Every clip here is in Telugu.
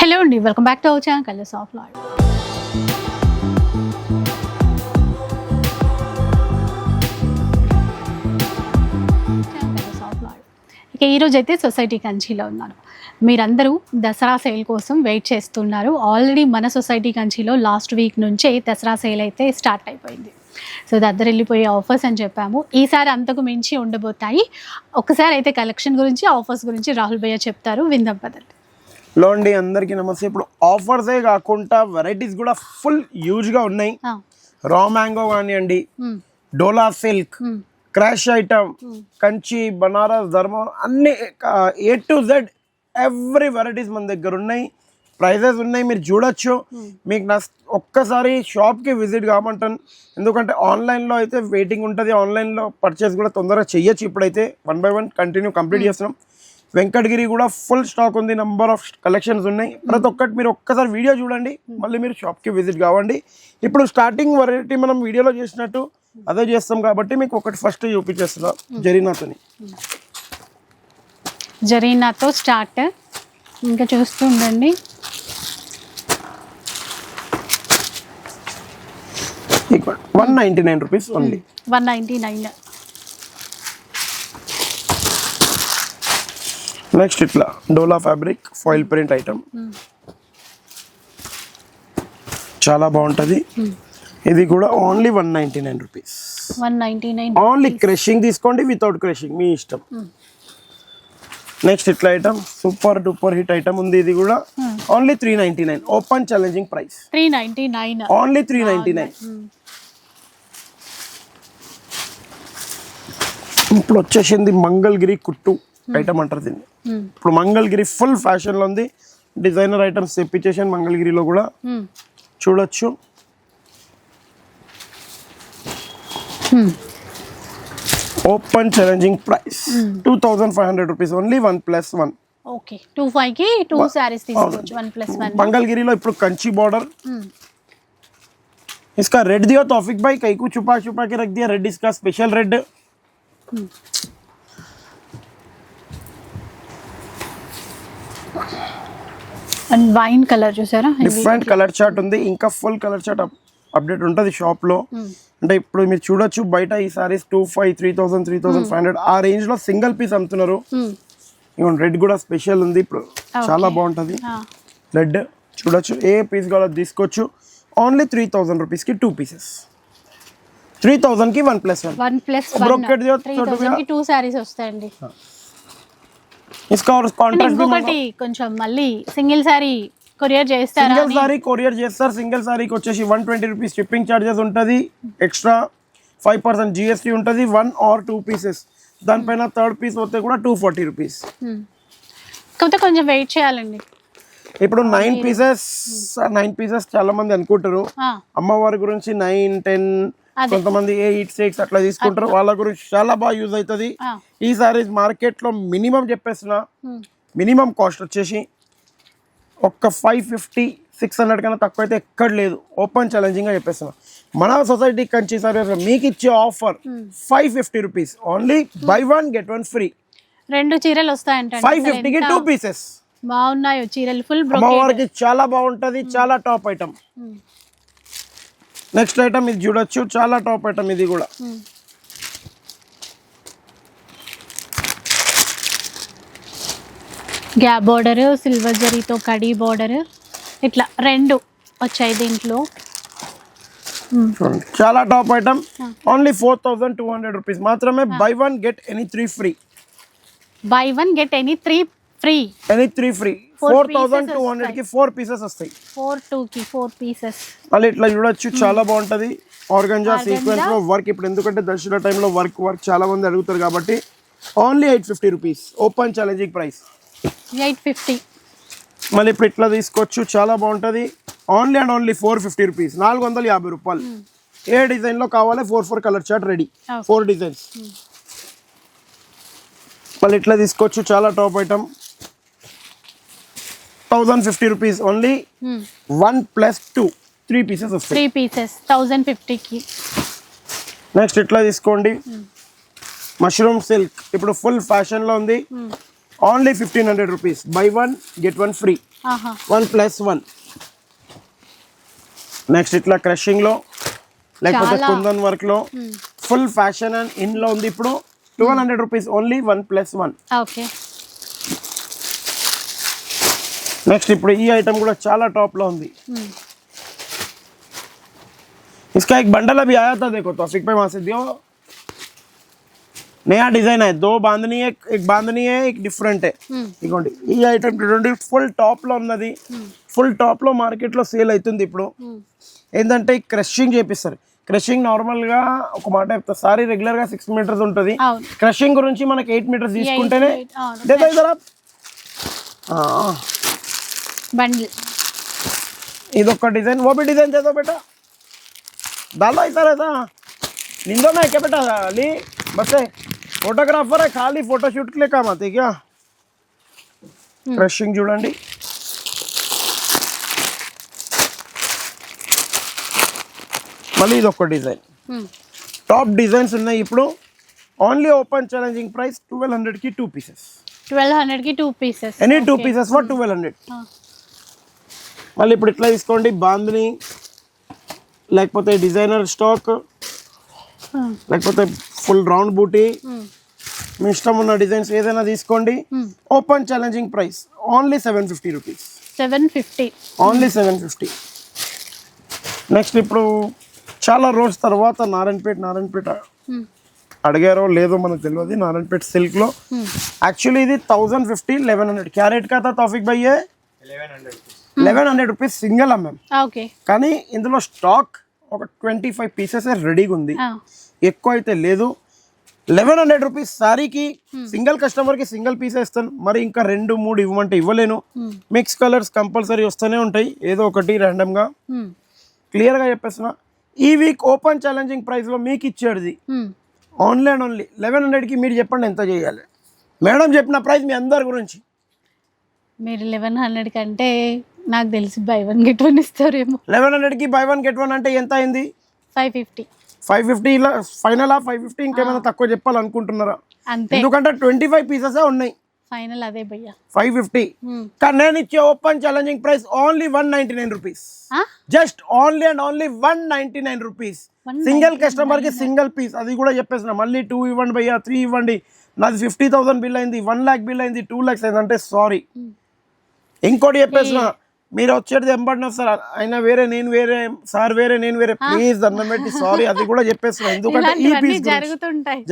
హలో అండి, welcome back to our channel colours of life. ఇక ఈరోజు అయితే సొసైటీ కంచిలో ఉన్నాను. మీరందరూ దసరా సేల్ కోసం వెయిట్ చేస్తున్నారు. ఆల్రెడీ మన సొసైటీ కంచిలో లాస్ట్ వీక్ నుంచే దసరా సేల్ అయితే స్టార్ట్ అయిపోయింది. సో దద్దరిల్లిపోయే ఆఫర్స్ అని చెప్పాము. ఈసారి అంతకు మించి ఉండబోతాయి. ఒకసారి అయితే కలెక్షన్ గురించి, ఆఫర్స్ గురించి రాహుల్ భయ్య చెప్తారు, విందాం పదండి. లో అండి, అందరికీ నమస్తే. ఇప్పుడు ఆఫర్సే కాకుండా వెరైటీస్ కూడా ఫుల్ యూజ్గా ఉన్నాయి. రా మ్యాంగో కానివ్వండి, dola silk, crash item, Kanchi, Banaras, Dharmavaram, అన్ని A to Z every varieties మన దగ్గర ఉన్నాయి. ప్రైజెస్ ఉన్నాయి, మీరు చూడొచ్చు. మీకు ఒక్కసారి షాప్కి విజిట్ కామంటాను. ఎందుకంటే ఆన్లైన్లో అయితే వెయిటింగ్ ఉంటుంది. ఆన్లైన్లో పర్చేస్ కూడా తొందరగా చెయ్యొచ్చు. ఇప్పుడైతే 1 by 1 కంటిన్యూ కంప్లీట్ చేస్తున్నాం. వెంకటగిరి కూడా ఫుల్ స్టాక్ ఉంది, నెంబర్ ఆఫ్ కలెక్షన్స్ ఉన్నాయి. ప్రతి ఒక్కటి మీరు ఒక్కసారి వీడియో చూడండి, మళ్ళీ మీరు షాప్కి విజిట్ కావండి. ఇప్పుడు స్టార్టింగ్ వెరైటీ మనం వీడియోలో చేసినట్టు అదే చేస్తాం కాబట్టి మీకు ఒకటి ఫస్ట్ చూపించేస్తున్నా. జరీనాతో స్టార్ట్, ఇంకా చూస్తూ ఉండండి. ఇక్కడ 199 రూపీస్ ఓన్లీ. 199. నెక్స్ట్ ఇట్లా డోలా ఫ్యాబ్రిక్ ఫాయిల్ ప్రింట్ ఐటమ్, చాలా బాగుంటుంది. ఇది కూడా ఓన్లీ 199 రూపీస్. 199 ఓన్లీ క్రషింగ్ తీసుకోండి, వితౌట్ క్రషింగ్ మీ ఇష్టం. నెక్స్ట్ ఇట్లా item super duper hit item ఉంది. ఇది కూడా only 399. Open challenging price 399. Only 399. ఇప్పుడు వచ్చేసింది మంగళగిరి కుట్టు ఐటమ్ అంటారు దీన్ని. ఇప్పుడు మంగళగిరి ఫుల్ ఫ్యాషన్ లో ఉంది. డిజైనర్ ఐటమ్స్ తెప్పించేసాను మంగళగిరిలో కూడా, చూడొచ్చు. Open challenging price 2500 rupees only. 1+1. Okay, 25 కి 2 సారీస్ తీసుకోవచ్చు. 1+1 మంగళగిరిలో ఇప్పుడు కంచి बॉर्डर. इसका रेड दिया तौफिक भाई, कई को छुपा छुपा के रख दिया. रेड इसका special red. And wine colour చూసారా, డిఫరెంట్ కలర్ చార్ట్ ఉంది. ఇంకా ఫుల్ కలర్ చార్ట్ అప్డేట్ ఉంటుంది షాప్ లో. అంటే ఇప్పుడు మీరు చూడొచ్చు, బయట ఈ సారీస్ 2500, 3000, 3500 ఆ రేంజ్ లో సింగిల్ పీస్ అమ్ముతున్నారు. రెడ్ కూడా స్పెషల్ ఉంది ఇప్పుడు, చాలా బాగుంటది. రెడ్ చూడొచ్చు, ఏ పీస్ కూడా తీసుకోవచ్చు. ఓన్లీ 3000 రూపీస్ కి 2 పీసెస్. 3000 కి 1+1. 1+1 బ్రోకెట్ దియో 3000 కి 2 సారీస్ వస్తాయండి. इसका और కాంట్రాస్ట్ ఇంకొకటి కొంచెం మళ్ళీ సింగిల్ సారీ కొరియర్ చేస్తారా? సింగిల్ సారీ కొరియర్ చేస్తారు. సింగిల్ సారీకి వచ్చేసి 120 రూపీస్ షిప్పింగ్ చార్జెస్ ఉంటుంది. ఎక్స్ట్రా 5% GST ఉంటుంది. 1 or 2 పీసెస్, దానిపైన థర్డ్ పీస్ వస్తే కూడా 240 రూపీస్. కాకపోతే కొంచెం వెయిట్ చేయాలండి. ఇప్పుడు 9 పీసెస్ చాలా మంది అనుకుంటారు. అమ్మవారి గురించి 9, 10, కొంతమంది 8, 6 అట్లా తీసుకుంటారు. వాళ్ళ గురించి చాలా బాగా యూజ్ అవుతుంది. ఈ సారీస్ మార్కెట్ లో మినిమం చెప్పేస్తున్నా, మినిమం కాస్ట్ వచ్చేసి ఒక్క 550-600 కన్నా తక్కువ అయితే ఎక్కడ లేదు. ఓపెన్ ఛాలెంజింగ్ గా చెప్పేస్తున్నా. మన సొసైటీ కంచి సారీస్ మీకు ఇచ్చే offer 550 rupees only. By 1 get 1 free. 2 చీరలు వస్తాయంట. 550 కి 2 పీసెస్. బాగున్నాయి చీరలు, ఫుల్ అమ్మవారికి చాలా బాగుంటది, చాలా టాప్ ఐటమ్. నెక్స్ట్ ఐటమ్ ఇది చూడొచ్చు, చాలా టాప్ ఐటమ్ ఇది కూడా. గ్యాప్ బోర్డర్, సిల్వర్ జరీతో కడీ బోర్డర్, ఇట్లా 2 వచ్చాయి దీంట్లో. చాలా టాప్ ఐటమ్. ఓన్లీ 4200 రూపీస్ మాత్రమే. By 1 get any 3 free. By 1 get any 3 free. Any 3 free. 4200 కి 4 పీసెస్ వస్తాయి. 4 కి 4 పీసెస్. మళ్ళీ ఇట్లా చూడొచ్చు, చాలా బాగుంటది. ఆర్గంజా సీక్వెన్స్ లో వర్క్. ఇప్పుడు ఎందుకంటే దసరా టైంలో వర్క్ చాలా మంది అడుగుతారు కాబట్టి only 850 rupees. Open challenging price 850. మళ్ళీ ఇప్పుడు ఇట్లా తీసుకోవచ్చు, చాలా బాగుంటది. Only and only 450 rupees. 450 రూపాయలు. ఏ డిజైన్ లో కావాలి, 4 కలర్ చార్ట్ రెడీ. 4 డిజైన్స్. మళ్ళీ ఇట్లా తీసుకోవచ్చు, చాలా top item. 1050 rupees only. 1+2 3 pieces వస్తాయి. 3 పీసెస్ 1050 కి. నెక్స్ట్ ఇట్లా తీసుకోండి, మష్రూమ్ సిల్క్ ఇప్పుడు ఫుల్ ఫ్యాషన్ లో ఉంది. Only 1500 rupees. By 1 get 1 free, 1+1. Next ఇట్లా క్రషింగ్ లో లేకపోతే కుందన్ వర్క్ లో ఫుల్ ఫ్యాషన్ అండ్ ఇన్ లో ఉంది ఇప్పుడు. 1200 రూపీస్ ఓన్లీ, 1+1. ఓకే. నెక్స్ట్ ఇప్పుడు ఈ ఐటమ్ కూడా చాలా టాప్ లో ఉంది. इसका एक बंडल अभी आया था, देखो तौफीक भाई वहां से दियो. नया डिजाइन है, 2 बांधनी है, एक बांधनी है, एक डिफरेंट है. ఇగోండి ఈ ఐటమ్ చూడండి ఫుల్ టాప్ లో ఉన్నది. ఫుల్ టాప్ లో మార్కెట్ లో సేల్ అవుతుంది ఇప్పుడు. ఏంటంటే క్రషింగ్ చేపిస్తారు. క్రషింగ్ నార్మల్ గా ఒక మాట చెప్తా, సారీ రెగ్యులర్ గా 6 మీటర్స్ ఉంటుంది. క్రషింగ్ గురించి మనకి 8 మీటర్స్ తీసుకుంటేనే ఇదొక డిజైన్. वो भी डिजाइन दे दो बेटा, डालो इधर ऐसा निंदो में क्या बेटा ली बस है. फोटोग्राफर है, खाली फोटोशूट के लिए काम आते क्या. క్రషింగ్ చూడండి. మళ్ళీ ఇదొక డిజైన్. టాప్ డిజైన్స్ ఉన్నాయి ఇప్పుడు. ఓన్లీ ఓపెన్ ఛాలెంజింగ్ ప్రైస్ 1200 కి 2 పీసెస్. 1200 కి 2 పీసెస్. Any 2 pieces for 1200. మళ్ళీ ఇప్పుడు ఇట్లా తీసుకోండి, బాందిని లేకపోతే డిజైనర్ స్టాక్ లేకపోతే ఫుల్ రౌండ్ బూటీ, మీ ఇష్టం ఉన్న డిజైన్స్ ఏదైనా తీసుకోండి. Open challenging price only 750 rupees. 750 only 750. Next ఇప్పుడు చాలా రోజు తర్వాత నారాయణపేట అడిగారో లేదో మనకు తెలియదు. నారాయణపేట సిల్క్ లో యాక్చువల్లీ ఇది 1050, 1100 క్యారెట్ కా తౌఫిక్ భయ్య 1100 రూపీస్ సింగిల్ అమ్మాం. ఓకే. కానీ ఇందులో స్టాక్ ఒక 25 పీసెస్ రెడీగా ఉంది, ఎక్కువ అయితే లేదు. 1100 రూపీస్ సారీకి సింగిల్ కస్టమర్ కి సింగిల్ పీస్ ఇస్తాను. మరి ఇంకా 2, 3 ఇవ్వమంటే ఇవ్వలేను. మిక్స్ కలర్స్ కంపల్సరీ వస్తూనే ఉంటాయి, ఏదో ఒకటి ర్యాండమ్ గా. క్లియర్ గా చెప్పేస్తున్నా, ఈ వీక్ ఓపెన్ ఛాలెంజింగ్ ప్రైస్ లో మీకు ఇచ్చేది ఓన్లీ అండ్ ఓన్లీ 1100 కి. మీరు చెప్పండి ఎంత చేయాలి. మేడం చెప్పిన ప్రైస్ మీ అందరి గురించి. మీరు 1100 కంటే నాకు తెలిసి బై 1 గెట్ 1 ఇస్తారేమో. 1100 కి బై 1 గెట్ 1 అంటే ఎంత అయింది? 550. 550 ఇలా ఫైనల్. 550 ఇంకేమైనా తక్కువ చెప్పాలనుకుంటున్నారా? అంతే, ఎందుకంటే 25 పీసెస్ ఉన్నాయి. ఫైనల్ అదే భయ్యా 550. కానీ నేను ఇచ్చే open challenging price only 199 rupees. Just only and only 199 rupees. Single customer కి సింగిల్ పీస్. అది కూడా చెప్పేసిన, మళ్ళీ 2 ఇవ్వండి భయ్యా, 3 ఇవ్వండి. నాది 50,000 బిల్ అయింది, 1 lakh బిల్ అయింది, 2 lakhs అయింది అంటే సారీ. ఇంకోటి చెప్పేసిన, మీరు వచ్చేది ఎంబడిన సార్ అయినా వేరే, నేను వేరే, సార్ వేరే, నేను వేరే, ప్లీజ్ దండం పెట్టి సారీ. అది కూడా చెప్పేస్తున్నా, ఎందుకంటే ఈ పీస్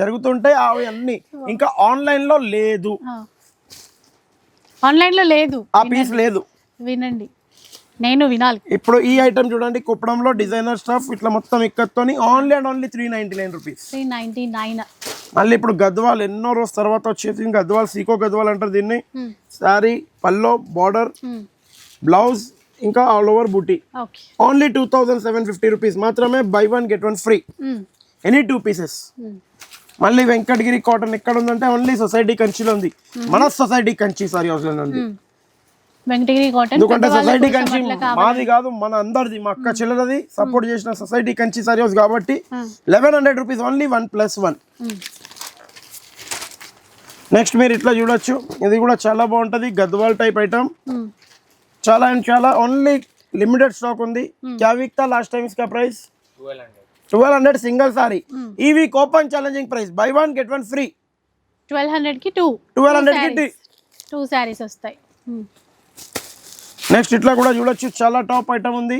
జరుగుతుంటాయి అవి అన్ని. ఇంకా ఆన్లైన్ లో లేదు, ఆన్లైన్ లో లేదు, ఆ పీస్ లేదు. వినండి, నేను వినాలి. ఇప్పుడు ఈ ఐటమ్ చూడండి, కుప్పడంలో డిజైనర్ స్టఫ్ ఇట్లా మొత్తం ఇక్కతోని ఓన్లీ అండ్ ఓన్లీ 399 రూపీస్. 399. మళ్ళీ ఇప్పుడు గద్వాల్ ఎన్నో రోజు తర్వాత వచ్చేసి గద్వాల్, సీకో గద్వాల్ అంటారు దీన్ని. సారీ, పల్లో, బార్డర్, బ్లౌజ్, ఇంకా ఆల్ ఓవర్ బూటీ. ఓన్లీ 2750 రూపీస్ మాత్రమే. By 1 get 1 free, any 2 pieces. మళ్ళీ వెంకటగిరి కాటన్ ఎక్కడ ఉందంటే ఓన్లీ సొసైటీ కంచిలో ఉంది. మన సొసైటీ కంచి సారీ హౌస్ లో ఉంది. వెంకటగిరి కాటన్ ఎందుకంటే సొసైటీ కంచి మాది కాదు, మన అందరిది, మా అక్క చెల్లెలది సపోర్ట్ చేసిన సొసైటీ కంచి సారీ హౌస్ కాబట్టి 1100 రూపీస్ ఓన్లీ, 1+1. నెక్స్ట్ మీరు ఇట్లా చూడొచ్చు, ఇది కూడా చాలా బాగుంటది. గద్వాల్ టైప్ ఐటమ్, చాలా అండ్ చాలా. ఓన్లీ లిమిటెడ్ స్టాక్ ఉంది. క్యా వీక్ తా లాస్ట్ టైం ఇస్కా ప్రైస్ 1200 సింగిల్ సారీ. ఈ week open challenging price buy 1 get 1 free. 1200 కి 2 2 సారీస్ వస్తాయి. నెక్స్ట్ ఇట్లా కూడా చూడొచ్చు, చాలా టాప్ ఐటమ్ ఉంది.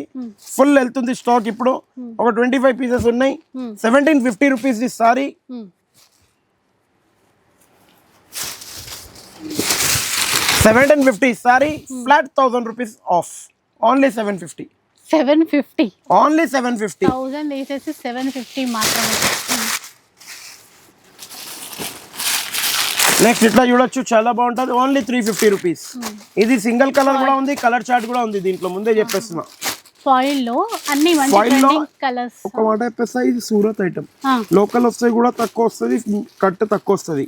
ఫుల్ వెళ్తుంది స్టాక్. ఇప్పుడు ఒక 25 పీసెస్ ఉన్నాయి. 1750 rupees the sorry. 1750 sorry flat 1000 rupees of. Only 750. 750 only 750. 1000 వేసేసి 750 మాత్రమే. నెక్స్ట్ ఇట్లా చూడొచ్చు, చాలా బాగుంటుంది. Only 350 rupees. ఇది సింగిల్ కలర్ కూడా ఉంది, కలర్ చార్ట్ కూడా ఉంది దీంట్లో, ముందే చెప్పేస్తున్నా. ఫాయిల్ లో అన్ని మంచి ట్రెండింగ్ కలర్స్. ఒక మాట చెప్పేస్తా, ఇది సూరత్ ఐటమ్. లోకల్ వస్తే కూడా తక్కువ వస్తుంది, కట్ తక్కువ వస్తుంది.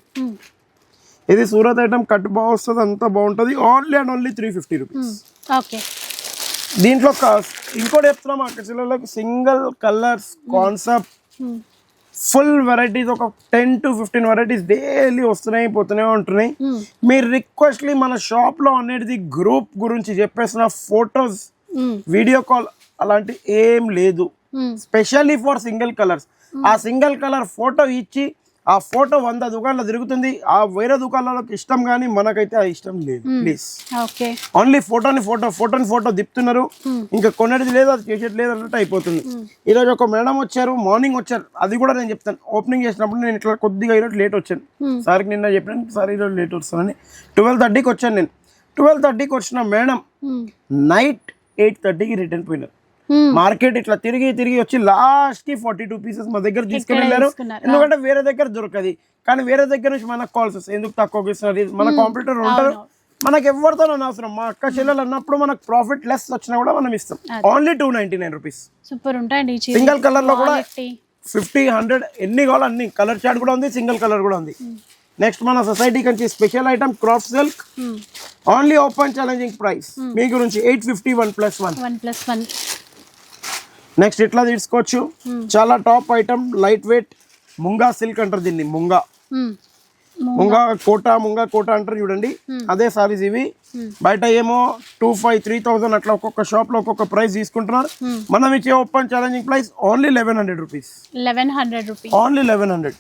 ఇది సూరత్ ఐటమ్, కట్ బాగా వస్తుంది, అంతా బాగుంటుంది. Only and only 350 rupees. Okay. దీంట్లో ఇంకోటి చెప్తున్నాం, అక్కడ single colours concept full varieties ఒక 10 to 15 వెరైటీస్ డైలీ వస్తున్నాయి పోతూనే ఉంటున్నాయి. మీరు రిక్వెస్ట్లీ మన షాప్ లో అనేది గ్రూప్ గురించి చెప్పేసిన ఫొటోస్ వీడియో కాల్ అలాంటి ఏం లేదు. Specially for single colours. ఆ సింగిల్ కలర్ ఫోటో ఇచ్చి ఆ ఫోటో 100 దుకాణాలు తిరుగుతుంది. ఆ వేరే దుకాణాలకు ఇష్టం కానీ మనకైతే ఆ ఇష్టం లేదు. ప్లీజ్ ఓన్లీ ఫోటోని ఫోటో దిప్తున్నారు. ఇంకా కొనేది లేదు, అది చేసేది లేదు అన్నట్టు అయిపోతుంది. ఈరోజు ఒక మేడం వచ్చారు, మార్నింగ్ వచ్చారు. అది కూడా నేను చెప్తాను, ఓపెనింగ్ చేసినప్పుడు నేను ఇట్లా కొద్దిగా ఈరోజు లేట్ వచ్చాను. సార్కి నిన్న చెప్పాను, సార్ ఈరోజు లేట్ వస్తానని. 12:30కి వచ్చాను నేను. 12:30కి వచ్చిన మేడం నైట్ 8:30కి రిటర్న్ పోయినారు. మార్కెట్ ఇట్లా తిరిగి వచ్చి లాస్ట్ కి 42 పీసెస్ మా దగ్గర తీసుకుని వెళ్ళారు. ఎందుకంటే వేరే దగ్గర దొరకది, కానీ వేరే దగ్గర నుంచి మనకు కాల్స్ వస్తాయి, ఎందుకు తక్కువ ఇస్తున్నారు, మన కాంపిటీటర్ ఉంటారు, మనకు ఎవరితో అవసరం. మా అక్క చెల్లెలు అన్నప్పుడు మనకు ప్రాఫిట్ లెస్ వచ్చినా కూడా మనం ఇస్తాం. Only 299 rupees. సూపర్ ఉంటాయండి. సింగిల్ కలర్ లో కూడా 50, 100 ఎన్ని కావాలి అన్ని. కలర్ చార్ట్ కూడా ఉంది, సింగిల్ కలర్ కూడా ఉంది. నెక్స్ట్ మన society Kanchi special item craft silk. Only open challenging price మీ గురించి 850 1+1. నెక్స్ట్ ఇట్లా తీసుకోవచ్చు, చాలా top item, light weight munga silk అంటారు దీన్ని. ముంగా కోట అంటారు చూడండి, అదే సారీస్ ఇవి. బయట ఏమో 2,500, 3,000 అట్లా ఒక్కొక్క షాప్ లో ఒక్కొక్క ప్రైస్ తీసుకుంటున్నారు. మనం ఇచ్చే open challenging price only 1100 rupees. Only 1100.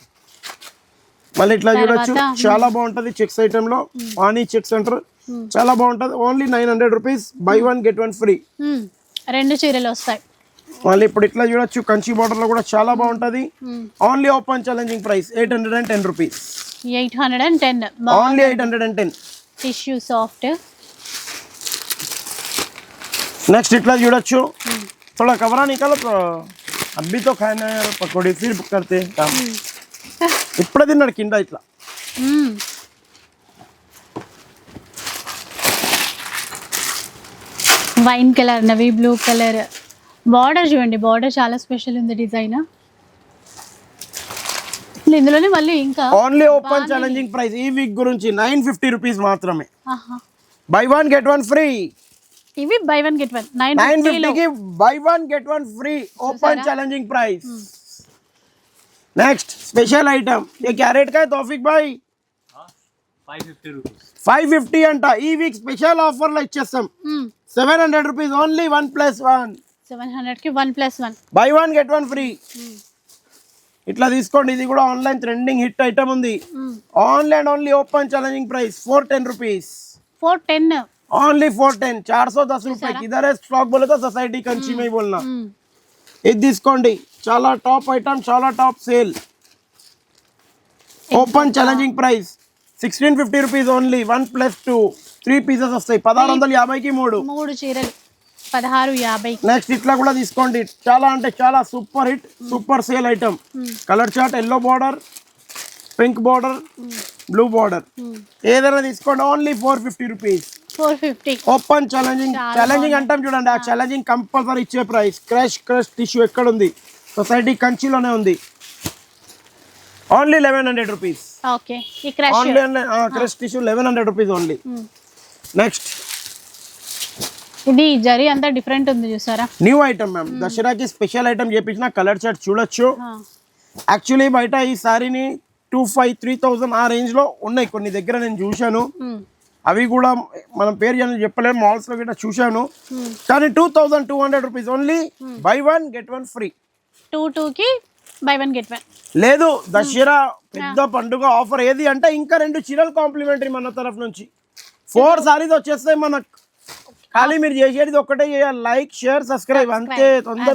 మళ్ళీ ఇట్లా చూడొచ్చు, చాలా బాగుంటది. చెక్స్ ఐటమ్ లో వాణి చెక్స్ అంటారు, చాలా బాగుంటది. Only 900 rupees. By 1 get 1 free. 2 చీరలు వస్తాయి. మళ్ళీ ఇప్పుడు ఇట్లా చూడొచ్చు, కంచి బార్డర్ లో కూడా చాలా బాగుంటది. Only open challenging price 810 rupees. 810. Only 810. Tissue soft. Next ఇట్లా చూడొచ్చు, थोड़ा कवरा निकालो तो अभी तो खाना है पकौड़ी फिर करते काम. ఇప్పుడే తిన్నాడు కింద ఇట్లా. Wine colour, navy blue colour. Border చూడండి, బార్డర్ చాలా స్పెషల్ ఉంది డిజైన్. ఇందులోనే మళ్ళీ ఇంకా ఓన్లీ ఓపెన్ ఛాలెంజింగ్ ప్రైస్ ఈ వీక్ గురించి 950 రూపీస్ మాత్రమే. By 1 get 1 free. ఇవి బై 1 get 1 950 కి by 1 get 1 free. Open challenging price. Next special item ये क्या रेट का है तौफिक भाई? 550 रुपीस. 550 अंट ఈ వీక్ స్పెషల్ ఆఫర్ లో ఇచ్చేస్తాం. 700 రూపీస్ ఓన్లీ 1+1. 700 కి 1+1. Buy 1 get 1 free. ఇట్లా తీసుకోండి, ఇది కూడా ఆన్లైన్ ట్రెండింగ్ హిట్ ఐటమ్ ఉంది. Online only open challenging price 410 rupees. 410 only 410. 410 रुपए. किधर है स्टॉक बोले तो सोसाइटी कंची में ही बोलना. ఇది తీసుకోండి, చాలా టాప్ ఐటమ్, చాలా top sale. Open challenging price 1650 rupees only. 1+2 3 pieces వస్తాయి. 1650కి 3 చీరలు 1650. నెక్స్ట్ ఇట్లా కూడా తీసుకోండి, చాలా అంటే చాలా super hit, super sale item. Colour chart, yellow border, pink border, blue border, ఏదైనా తీసుకోండి. Only 450 rupees. 450. ఓపెన్ ఛాలెంజింగ్ అంటాం చూడండి, ఆ ఛాలెంజింగ్ కంపల్సరీ ఇచ్చే ప్రైస్. క్రష్ టిష్యూ ఎక్కడ ఉంది? సొసైటీ కంచిలోనే ఉంది. Only 1100 rupees. ఓకే, ఈ crush only crush tissue 1100 rupees only. Next ఇది జరీ అంతా డిఫరెంట్ ఉంది చూసారా, న్యూ ఐటమ్ మ్యామ్. దసరాకి స్పెషల్ ఐటమ్ చేపించిన కలర్ చార్ట్ చూడొచ్చు. యాక్చువల్లీ బయట ఈ సారీని 2500, 3000 ఆ రేంజ్ లో ఉన్నాయి కొన్ని దగ్గర, నేను చూశాను. అవి కూడా మనం పేరు చెప్పలేము, మాల్స్ లో కూడా చూశాను. కానీ 2200 rupees only. By 1 get 1 free. 2 కి బై 1 get 1 లేదు. దసరా పెద్ద పండుగ ఆఫర్ ఏది అంటే ఇంకా 2 చీరలు కాంప్లిమెంటరీ మన తరఫు నుంచి. 4 సారీస్ వచ్చేస్తాయి మనకు. ఖాళీ మీరు చేసేది ఒక్కటే చేయాలి, లైక్, షేర్, సబ్స్క్రైబ్, అంతే.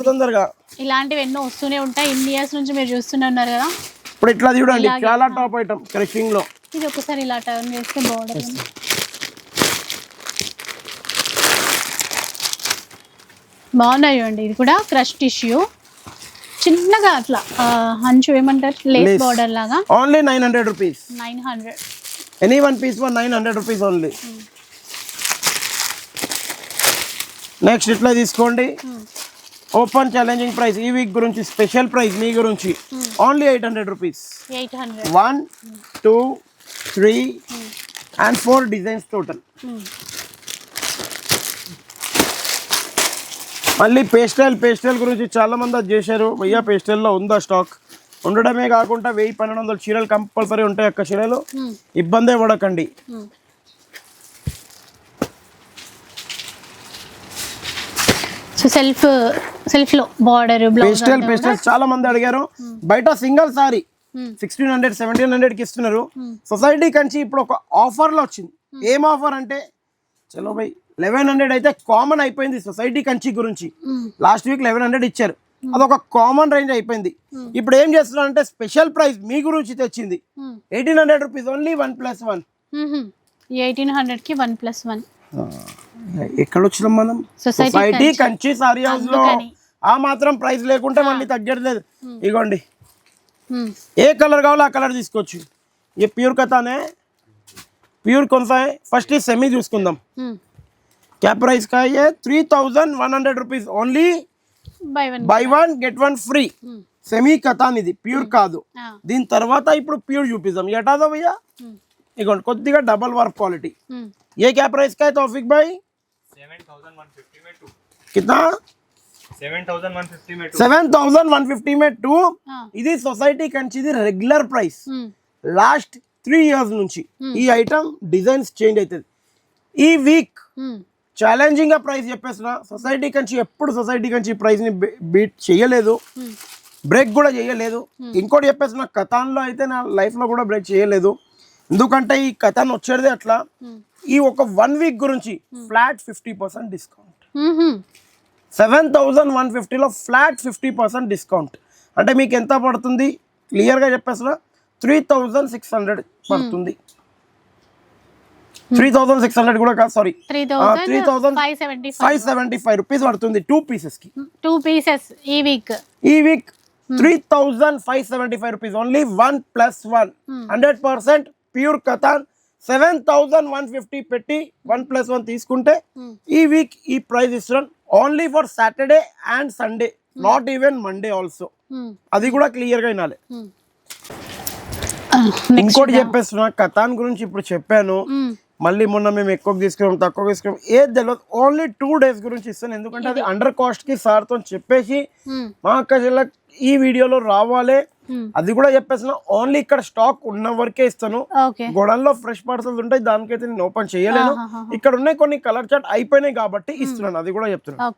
తొందరగా ఇలాంటివి ఎన్నో వస్తూనే ఉంటాయి. ఇన్ని ఇయర్స్ నుంచి మీరు చూస్తూనే ఉన్నారు కదా. ఇప్పుడు ఇట్లా చూడండి, చాలా టాప్ ఐటమ్ క్రషింగ్ లో. ఇది ఒకసారి ఇలా టర్న్ చేస్తే బార్డర్ బాగున్నాయి అండి. ఇది కూడా క్రష్ టిష్యూ, చిన్నగా అట్లా హంచు ఏమంటారు, లేస్ బార్డర్ లాగా. Only 900 rupees. 900. Any one piece for 900 rupees only. Next ఇట్లా తీసుకోండి, ఓపెన్ ఛాలెంజింగ్ ప్రైస్ ఈ వీక్ గురించి స్పెషల్ ప్రైస్ మీ గురించి. Only 800 rupees. 800. 1 2 3 and 4 designs total. మళ్ళీ పేస్టల్ గురించి చాలా మంది అది చేశారు. భయ్యా పేస్టల్లో ఉందా స్టాక్? ఉండడమే కాకుండా 1000-1200 చీరలు కంపల్సరీ ఉంటాయి అక్క చీరలు, ఇబ్బందే పడకండి. సో సెల్ఫ్ లో బార్డర్ పేస్టల్ చాలా మంది అడిగారు. బయట సింగిల్ సారీ 1600-1700 కి ఇస్తున్నారు. సొసైటీ కంచి ఇప్పుడు ఒక ఆఫర్ లో వచ్చింది. ఏం ఆఫర్ అంటే చలో బై 1100 అయితే కామన్ అయిపోయింది సొసైటీ కంచి గురించి. లాస్ట్ వీక్ 1100 ఇచ్చారు, అదొక కామన్ రేంజ్ అయిపోయింది. ఇప్పుడు ఏం చేస్తున్నారు అంటే స్పెషల్ ప్రైస్ మీ గురించి తెచ్చింది 1800 రూపీస్ ఓన్లీ 1+1. 1800 కి 1+1. ఎక్కడ వచ్చినాం మనం? సొసైటీ కంచి సారీ హౌస్ లో. ఆ మాత్రం ప్రైస్ లేకుంటే మళ్ళీ తగ్గట్లేదు. ఇగోండి ఏ కలర్ కావాలో ఆ కలర్ తీసుకోవచ్చు. ये प्योर कतान है. प्योर कौन सा है? फर्स्ट ही सेमी చూసుకుందాం. क्या प्राइस का है ये? 3100 rupees only. By one get one free. Semi katan ఇది, ప్యూర్ కాదు. దీని తర్వాత ఇప్పుడు ప్యూర్ చూపిద్దాం. ఎటాదో భయ్యా ఇగోండి కొద్దిగా డబల్ వర్క్ క్వాలిటీ. ये क्या प्राइस का है तौफिक भाई? 7150 में 2. कितना? 7150 में 2. 7150 में 2. ఇది సొసైటీ కంచిది రెగ్యులర్ ప్రైస్. లాస్ట్ 3 ఇయర్స్ నుంచి ఈ ఐటమ్ డిజైన్స్ చేంజ్ అవుతుంది. ఈ వీక్ ఛాలెంజింగ్ గా ప్రైస్ చెప్పేసిన సొసైటీ కంచి ఎప్పుడు సొసైటీ కంచి ప్రైస్ ని బీట్ చేయలేదు, బ్రేక్ కూడా చేయలేదు. ఇంకోటి చెప్పేసిన కథాన్లో అయితే నా లైఫ్ లో కూడా బ్రేక్ చేయలేదు. ఎందుకంటే ఈ కథాన్ వచ్చేది అట్లా. ఈ ఒక 1 వీక్ గురించి ఫ్లాట్ 50% డిస్కౌంట్. 7150లో ఫ్లాట్ 50% డిస్కౌంట్ అంటే మీకు ఎంత పడుతుంది? క్లియర్ గా చెప్పేసిన 3600 పడుతుంది. 3600 కూడా కాదు, సారీ 3575 రూపీస్ పడుతుంది 2 పీసెస్ కి. 2 పీసెస్ ఈ week 3575 rupees only 1+1. 100% pure katan. 7150 పెట్టి 1+1 తీసుకుంటే ఈ వీక్ ఈ ప్రైస్ ఇస్తున్నాను only for Saturday and Sunday, not even Monday also. అది కూడా క్లియర్ గా వినాలి. ఇంకోటి చెప్పేస్తున్నా కథాన్ గురించి ఇప్పుడు చెప్పాను. మళ్ళీ మొన్న మేము ఎక్కువ తీసుకున్నాం తక్కువ తీసుకున్నాం ఏది తెలియదు. ఓన్లీ 2 days గురించి ఇస్తాను, ఎందుకంటే అది అండర్ కాస్ట్ కి సార్ తో చెప్పేసి మా అక్క చెల్లెకి ఈ వీడియోలో రావాలి. అది కూడా చెప్పేసిన ఓన్లీ ఇక్కడ స్టాక్ ఉన్న వరకే ఇస్తాను. గోడల్లో ఫ్రెష్ పార్సల్స్ ఉంటాయి, దానికైతే నేను ఓపెన్ చేయలేను. ఇక్కడ ఉన్నాయి కొన్ని కలర్ చార్ట్ అయిపోయినాయి కాబట్టి ఇస్తున్నాను, అది కూడా చెప్తున్నాను.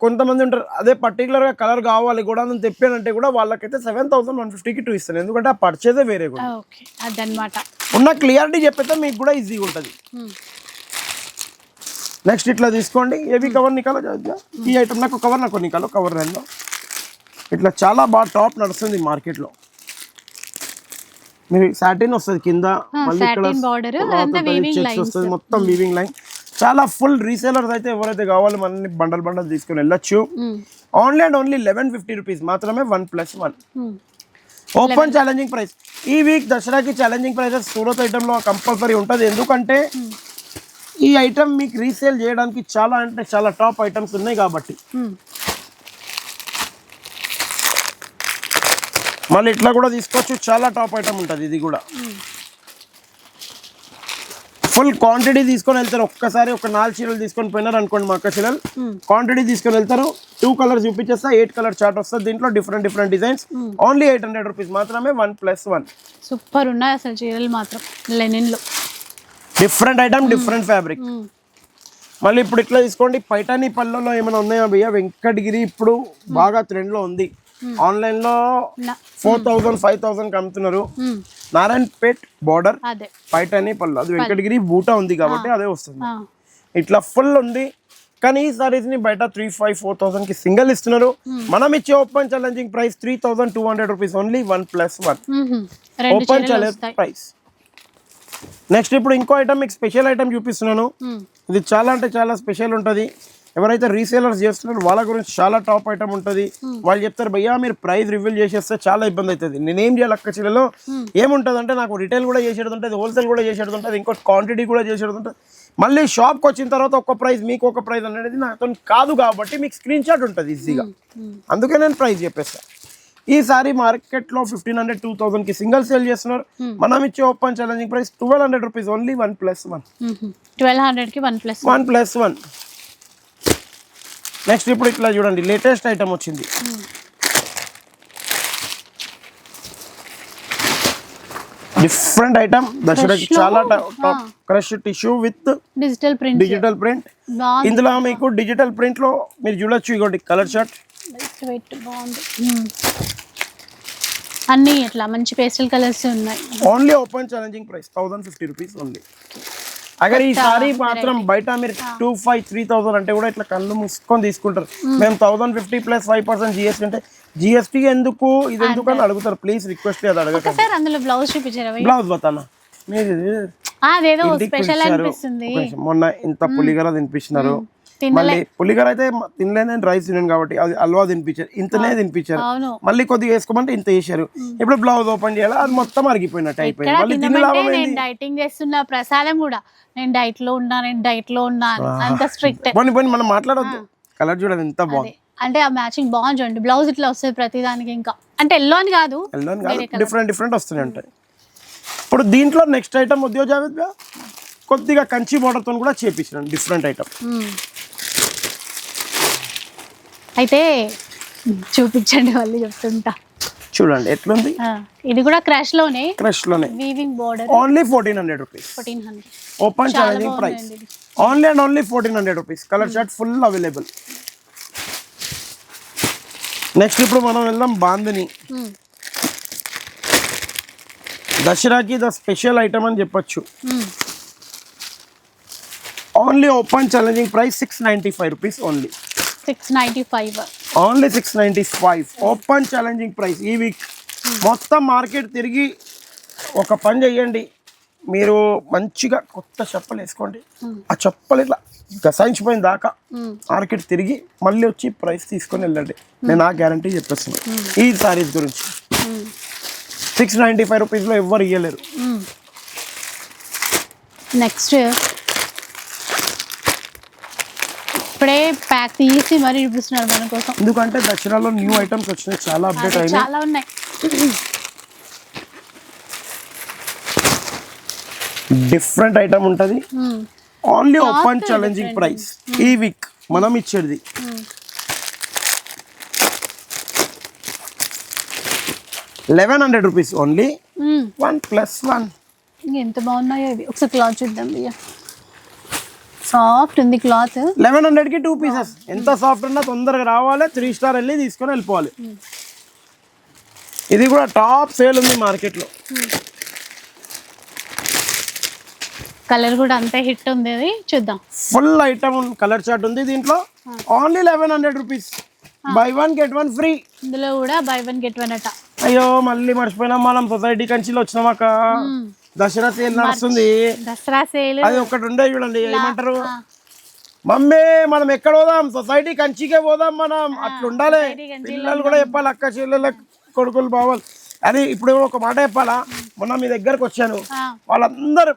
కొంతమంది ఉంటారు అదే పర్టికులర్ గా కలర్ కావాలి కూడా అని తెప్పానంటే కూడా వాళ్ళకైతే 7150కి 2 ఇస్తాను, ఎందుకంటే ఆ పర్చేజే వేరే కూడా. ఉన్న క్లియారిటీ చెప్పితే మీకు కూడా ఈజీగా ఉంటుంది. నెక్స్ట్ ఇట్లా తీసుకోండి. ఏవి కవర్ నికాలో ఈ ఐటమ్ నాకు కవర్ నాకు నికాలో కవర్ రెండో. ఇట్లా చాలా బాగా టాప్ నడుస్తుంది మార్కెట్లో. మీరు సాటిన్ వస్తుంది కింద, మళ్ళీ ఇక్కడ చెక్స్ వస్తుంది, మొత్తం వీవింగ్ లైన్. చాలా ఫుల్ రీసేలర్స్ అయితే ఎవరైతే కావాలో మనల్ని బండల్ బండల్ తీసుకుని వెళ్ళొచ్చు. ఓన్లీ అండ్ ఓన్లీ 1150 రూపీస్ మాత్రమే 1+1. Open challenging price. ఈ వీక్ దసరాకి ఛాలెంజింగ్ ప్రైసెస్ సూరత్ ఐటమ్ లో కంపల్సరీ ఉంటుంది, ఎందుకంటే ఈ ఐటమ్ మీకు రీసేల్ చేయడానికి చాలా అంటే చాలా టాప్ ఐటమ్స్ ఉన్నాయి కాబట్టి. మళ్ళీ ఇట్లా కూడా తీసుకోవచ్చు, చాలా టాప్ ఐటమ్ ఉంటుంది. ఇది కూడా ఫుల్ క్వాంటిటీ తీసుకొని వెళ్తారు. ఒక్కసారి ఒక 4 చీరలు తీసుకొని పోయినారు అనుకోండి మా అక్క చీరలు, క్వాంటిటీ తీసుకొని వెళ్తారు. 2 కలర్స్ చూపించేస్తా, 8 కలర్ చార్ట్ వస్తుంది. దీంట్లో డిఫరెంట్ డిజైన్స్. ఓన్లీ 800 రూపీస్ మాత్రమే 1+1. సూపర్ ఉన్నాయి అసలు చీరలు మాత్రం. లెనిన్ లో డిఫరెంట్ ఐటమ్, డిఫరెంట్ ఫ్యాబ్రిక్. మళ్ళీ ఇప్పుడు ఇట్లా తీసుకోండి. పైఠానీ పళ్ళలో ఏమైనా ఉన్నాయా భయ్యా? వెంకటగిరి ఇప్పుడు బాగా ట్రెండ్ లో ఉంది. ఆన్లైన్ లో 4000-5000 అమ్ముతున్నారు. నారాయణపేట్ బార్డర్ పైఠానీ పళ్ళు, అది వెంకటగిరి బూటా ఉంది కాబట్టి అదే వస్తుంది. ఇట్లా ఫుల్ ఉంది. కానీ ఈ సారీస్ ని బయట 3500-4000 కి సింగిల్ ఇస్తున్నారు. మనం ఇచ్చే open challenging price 3200 rupees only 1+1. Open challenge price. Next ఇప్పుడు ఇంకో ఐటమ్ మీకు స్పెషల్ ఐటమ్ చూపిస్తున్నాను. ఇది చాలా అంటే చాలా స్పెషల్ ఉంటుంది. ఎవరైతే రీసేలర్స్ చేస్తున్నారో వాళ్ళ గురించి చాలా టాప్ ఐటమ్ ఉంటుంది. వాళ్ళు చెప్తారు భయ్యా మీరు ప్రైస్ రివీల్ చేసేస్తే చాలా ఇబ్బంది అవుతుంది. నేనేం చేయాలి అక్క చెల్లెలో? ఏముంటుంది అంటే నాకు రిటైల్ కూడా చేసేది ఉంటుంది, హోల్సేల్ కూడా చేసేది ఉంటుంది, ఇంకో క్వాంటిటీ కూడా చేసేది ఉంటుంది. మళ్ళీ షాప్కి వచ్చిన తర్వాత ఒక ప్రైస్ మీకు ఒక ప్రైస్ అనేది నాతో కాదు కాబట్టి మీకు స్క్రీన్ షాట్ ఉంటుంది ఈజీగా. అందుకే నేను ప్రైస్ చెప్పేస్తాను. ఈసారి మార్కెట్లో 1500-2000 కి సింగిల్ సేల్ చేస్తున్నారు. మనం ఇచ్చే open challenging price 1200 rupees only 1+1. 1200 కి 1+1. నెక్స్ట్ ఇప్పుడు ఇట్లా చూడండి, లేటెస్ట్ ఐటమ్ వచ్చింది. డిఫరెంట్ ఐటమ్ దసరాకి Crush లో, చాలా top crush tissue with digital print digital print. ఇందులో మీకు డిజిటల్ ప్రింట్ లో మీరు చూడొచ్చు ఇగోటి కలర్ షర్ట్ బాగుంది. అన్ని ఇట్లా మంచి పేస్టల్ కలర్స్ ఉన్నాయి. Only open challenging price 1050 rupees only. Agar ఈ సారీ మాత్రం బయట మీరు 2500-3000 అంటే కూడా ఇట్లా కళ్ళు మూసుకొని తీసుకుంటారు. మేము 1050 ప్లస్ 5% జిఎస్టీ అంటే జిఎస్టీ ఎందుకు ఇది ఎందుకు అని అడుగుతారు. ప్లీజ్ రిక్వెస్ట్ అది అడగకండి. సార్ అందులో బ్లౌజ్ చూపించారా? బ్లౌజ్ బతానా మీరు అదేదో ఇంటికి స్పెషల్ పిలిచారు. అనిపిస్తుంది. ఒక నిమిషం. మొన్న ఇంత పులిగర తినిపించినారు. మళ్ళీ పులిగర అయితే తినలేను నేను, రైస్ తిన్నాను కాబట్టి అది హల్వా తినిపించారు, ఇంతనే తినిపించారు. అవును. మళ్ళీ కొద్దిగా వేసుకోమంటే ఇంత వేసారు. ఇప్పుడు బ్లౌజ్ ఓపెన్ చేయాలి, అది మొత్తం అరిగిపోయినట్టు అయిపోయింది. మళ్ళీ తిని లాభం నేను ఏంది? డైటింగ్ చేస్తున్నా, ప్రసాదం కూడా నేను డైట్ లో ఉన్నా అంత స్ట్రిక్ట్. పోనీ మనం మాట్లాడొద్దు. కలర్ చూడండి ఎంత బాగుంది. అంటే ఆ మ్యాచింగ్ బాగుంది చూడండి. బ్లౌజ్ ఇట్లా వస్తుంది ప్రతి దానికి. ఇంకా అంటే ఎల్లో అని కాదు, డిఫరెంట్ వస్తున్నాయి ఉంటాయి. ఇప్పుడు దీంట్లో నెక్స్ట్ ఐటమ్ ఉద్యోగ జావేద్ గా కొద్దిగా కంచి బోర్డర్ తో కూడా చేపించినాను డిఫరెంట్ ఐటమ్. అయితే చూపించండి, మళ్ళీ చెప్తుంటా. చూడండి ఎట్లుంది. ఇది కూడా క్రష్ లోనే weaving border. Only 1400 rupees. 1400 open challenging price. Only and only 1400 rupees. Colour chart full available. Next ఇప్పుడు మనం వెళ్దాం బాందిని. దసరాకి ద స్పెషల్ ఐటమ్ అని చెప్పొచ్చు. Only open challenging price 695 rupees only. 695 only 695 open challenging price. ఈ వీక్ మొత్తం మార్కెట్ తిరిగి ఒక పని చెయ్యండి, మీరు మంచిగా కొత్త చెప్పలు వేసుకోండి. ఆ చెప్పలు ఇట్లా గసాయించిపోయిన దాకా మార్కెట్ తిరిగి మళ్ళీ వచ్చి ప్రైస్ తీసుకొని వెళ్ళండి. నేను ఆ గ్యారంటీ చెప్పేస్తున్నాను ఈ సారీస్ గురించి. 695 రూపీస్లో ఎవ్వరు ఇవ్వలేరు. నెక్స్ట్ ఇప్పుడే ప్యాక్ తీసి మరి చూపిస్తున్నారు మన కోసం. ఎందుకంటే దసరాలో న్యూ ఐటమ్స్ వచ్చినాయి, చాలా అప్డేట్ అయినాయి, చాలా ఉన్నాయి. డిఫరెంట్ ఐటమ్ ఉంటుంది. ఓన్లీ ఓపెన్ ఛాలెంజింగ్ ప్రైస్ ఈ వీక్ మనం ఇచ్చేది. ₹1100 ఓన్లీ. 1+1. ఎంత బాగున్నాయో ఇవి. ఒకసారి క్లాత్ చూద్దాం. సాఫ్ట్ ఉంది క్లాత్. 1100కి 2 పీసెస్. ఎంత సాఫ్ట్ ఉన్నా తొందరగా రావాలి, 3 స్టార్ వెళ్ళి తీసుకొని వెళ్ళిపోవాలి. ఇది కూడా టాప్ సేల్ ఉంది మార్కెట్లో. కలర్ కూడా అంతే హిట్ ఉంది. అది చూద్దాం. ఫుల్ ఐటమ్ కలర్ చార్ట్ ఉంది దీంట్లో. Only 1100 rupees. By 1 get 1 free. ఇందులో కూడా బై 1 గెట్ 1 అట. అయ్యో మళ్ళీ మర్చిపోయినాం, మనం సొసైటీ కంచిలో వచ్చినామాక దసరా సేల్ నడుస్తుంది. దసరా సేల్ అది ఒకటి ఉండే చూడండి, ఏమంటారు మమ్మీ మనం ఎక్కడ పోదాం, సొసైటీ కంచికే పోదాం మనం, అట్లా ఉండాలి. పిల్లలు కూడా చెప్పాలి, అక్క చెల్లెల కొడుకులు బావాలి అని. ఇప్పుడు ఒక మాట చెప్పాలా, మొన్న మీ దగ్గరకు వచ్చాను, వాళ్ళందరూ